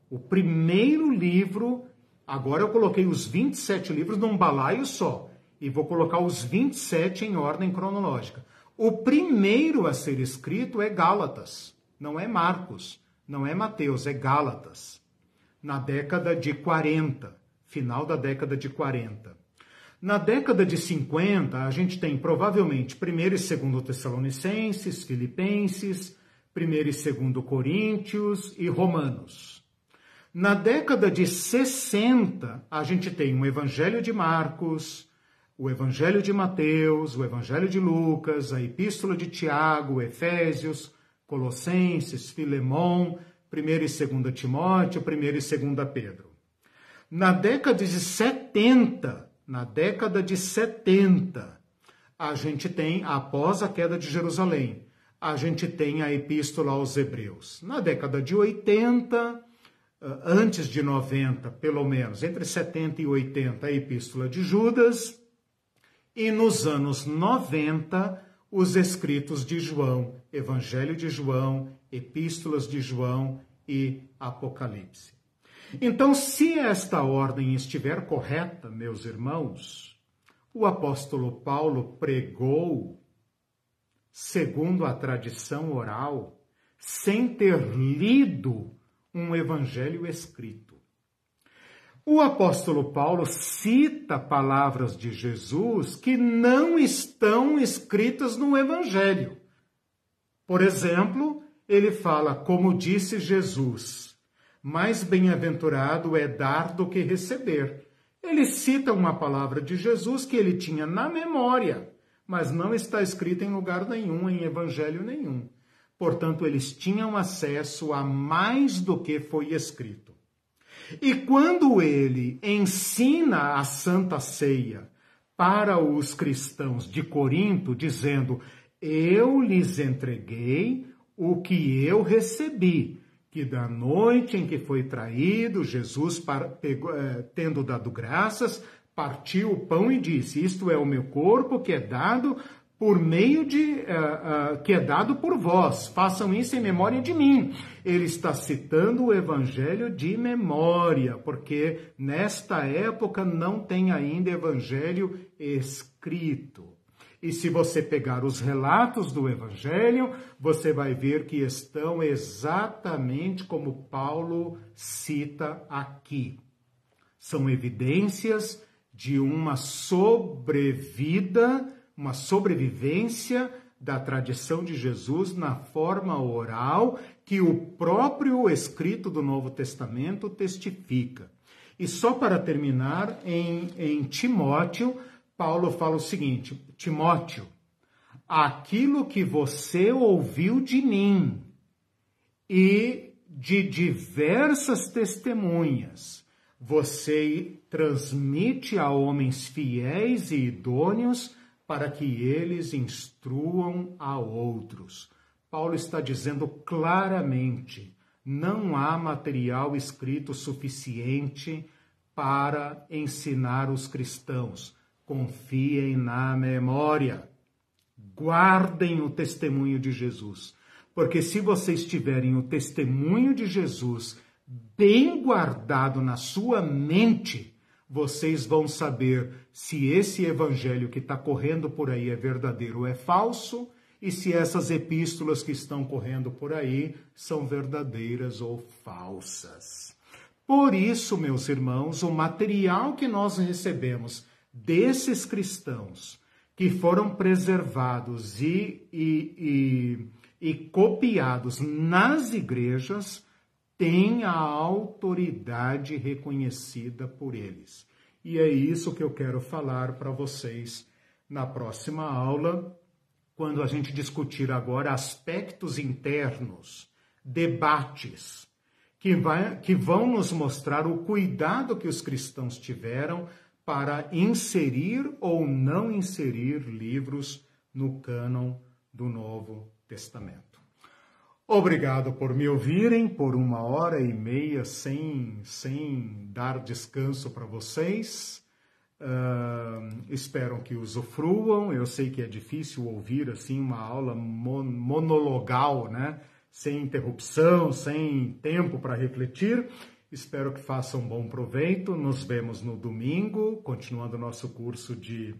o primeiro livro, agora eu coloquei os 27 livros num balaio só, e vou colocar os 27 em ordem cronológica. O primeiro a ser escrito é Gálatas, não é Marcos, não é Mateus, é Gálatas, na década de 40, final da década de 40. Na década de 50, a gente tem provavelmente 1º e 2º Tessalonicenses, Filipenses, 1º e 2º Coríntios e Romanos. Na década de 60, a gente tem o Evangelho de Marcos, o Evangelho de Mateus, o Evangelho de Lucas, a Epístola de Tiago, Efésios, Colossenses, Filemão, 1º e 2º Timóteo, 1º e 2º Pedro. Na década de 70, a gente tem, após a queda de Jerusalém, a gente tem a Epístola aos Hebreus. Na década de 80, antes de 90, pelo menos, entre 70 e 80, a Epístola de Judas, e nos anos 90, os escritos de João, Evangelho de João, Epístolas de João e Apocalipse. Então, se esta ordem estiver correta, meus irmãos, o apóstolo Paulo pregou, segundo a tradição oral, sem ter lido um evangelho escrito. O apóstolo Paulo cita palavras de Jesus que não estão escritas no evangelho. Por exemplo, ele fala, como disse Jesus, mais bem-aventurado é dar do que receber. Ele cita uma palavra de Jesus que ele tinha na memória, mas não está escrita em lugar nenhum, em evangelho nenhum. Portanto, eles tinham acesso a mais do que foi escrito. E quando ele ensina a Santa Ceia para os cristãos de Corinto, dizendo, eu lhes entreguei o que eu recebi, que da noite em que foi traído, Jesus, tendo dado graças, partiu o pão e disse, isto é o meu corpo que é dado que é dado por vós, façam isso em memória de mim. Ele está citando o evangelho de memória, porque nesta época não tem ainda evangelho escrito. E se você pegar os relatos do evangelho, você vai ver que estão exatamente como Paulo cita aqui. São evidências de uma sobrevivência da tradição de Jesus na forma oral que o próprio escrito do Novo Testamento testifica. E só para terminar, em Timóteo, Paulo fala o seguinte: Timóteo, aquilo que você ouviu de mim e de diversas testemunhas, você transmite a homens fiéis e idôneos para que eles instruam a outros. Paulo está dizendo claramente: não há material escrito suficiente para ensinar os cristãos. Confiem na memória. Guardem o testemunho de Jesus. Porque se vocês tiverem o testemunho de Jesus bem guardado na sua mente, vocês vão saber se esse evangelho que está correndo por aí é verdadeiro ou é falso, e se essas epístolas que estão correndo por aí são verdadeiras ou falsas. Por isso, meus irmãos, o material que nós recebemos desses cristãos que foram preservados e copiados nas igrejas tem a autoridade reconhecida por eles. E é isso que eu quero falar para vocês na próxima aula, quando a gente discutir agora aspectos internos, debates, que vão nos mostrar o cuidado que os cristãos tiveram para inserir ou não inserir livros no cânon do Novo Testamento. Obrigado por me ouvirem por 1h30 sem dar descanso para vocês. Espero que usufruam. Eu sei que é difícil ouvir assim uma aula monologal, né? Sem interrupção, sem tempo para refletir. Espero que façam bom proveito. Nos vemos no domingo, continuando o nosso curso de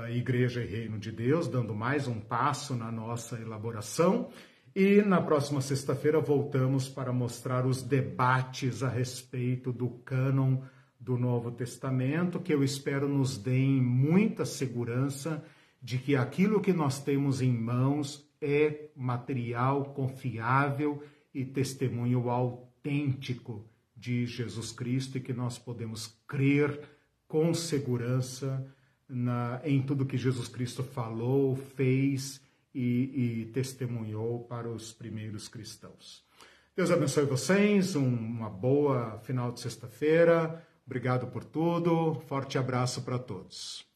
Igreja e Reino de Deus, dando mais um passo na nossa elaboração. E na próxima sexta-feira voltamos para mostrar os debates a respeito do cânon do Novo Testamento, que eu espero nos deem muita segurança de que aquilo que nós temos em mãos é material confiável e testemunho autêntico de Jesus Cristo, e que nós podemos crer com segurança em tudo que Jesus Cristo falou, fez e testemunhou para os primeiros cristãos. Deus abençoe vocês, uma boa final de sexta-feira. Obrigado por tudo. Forte abraço para todos.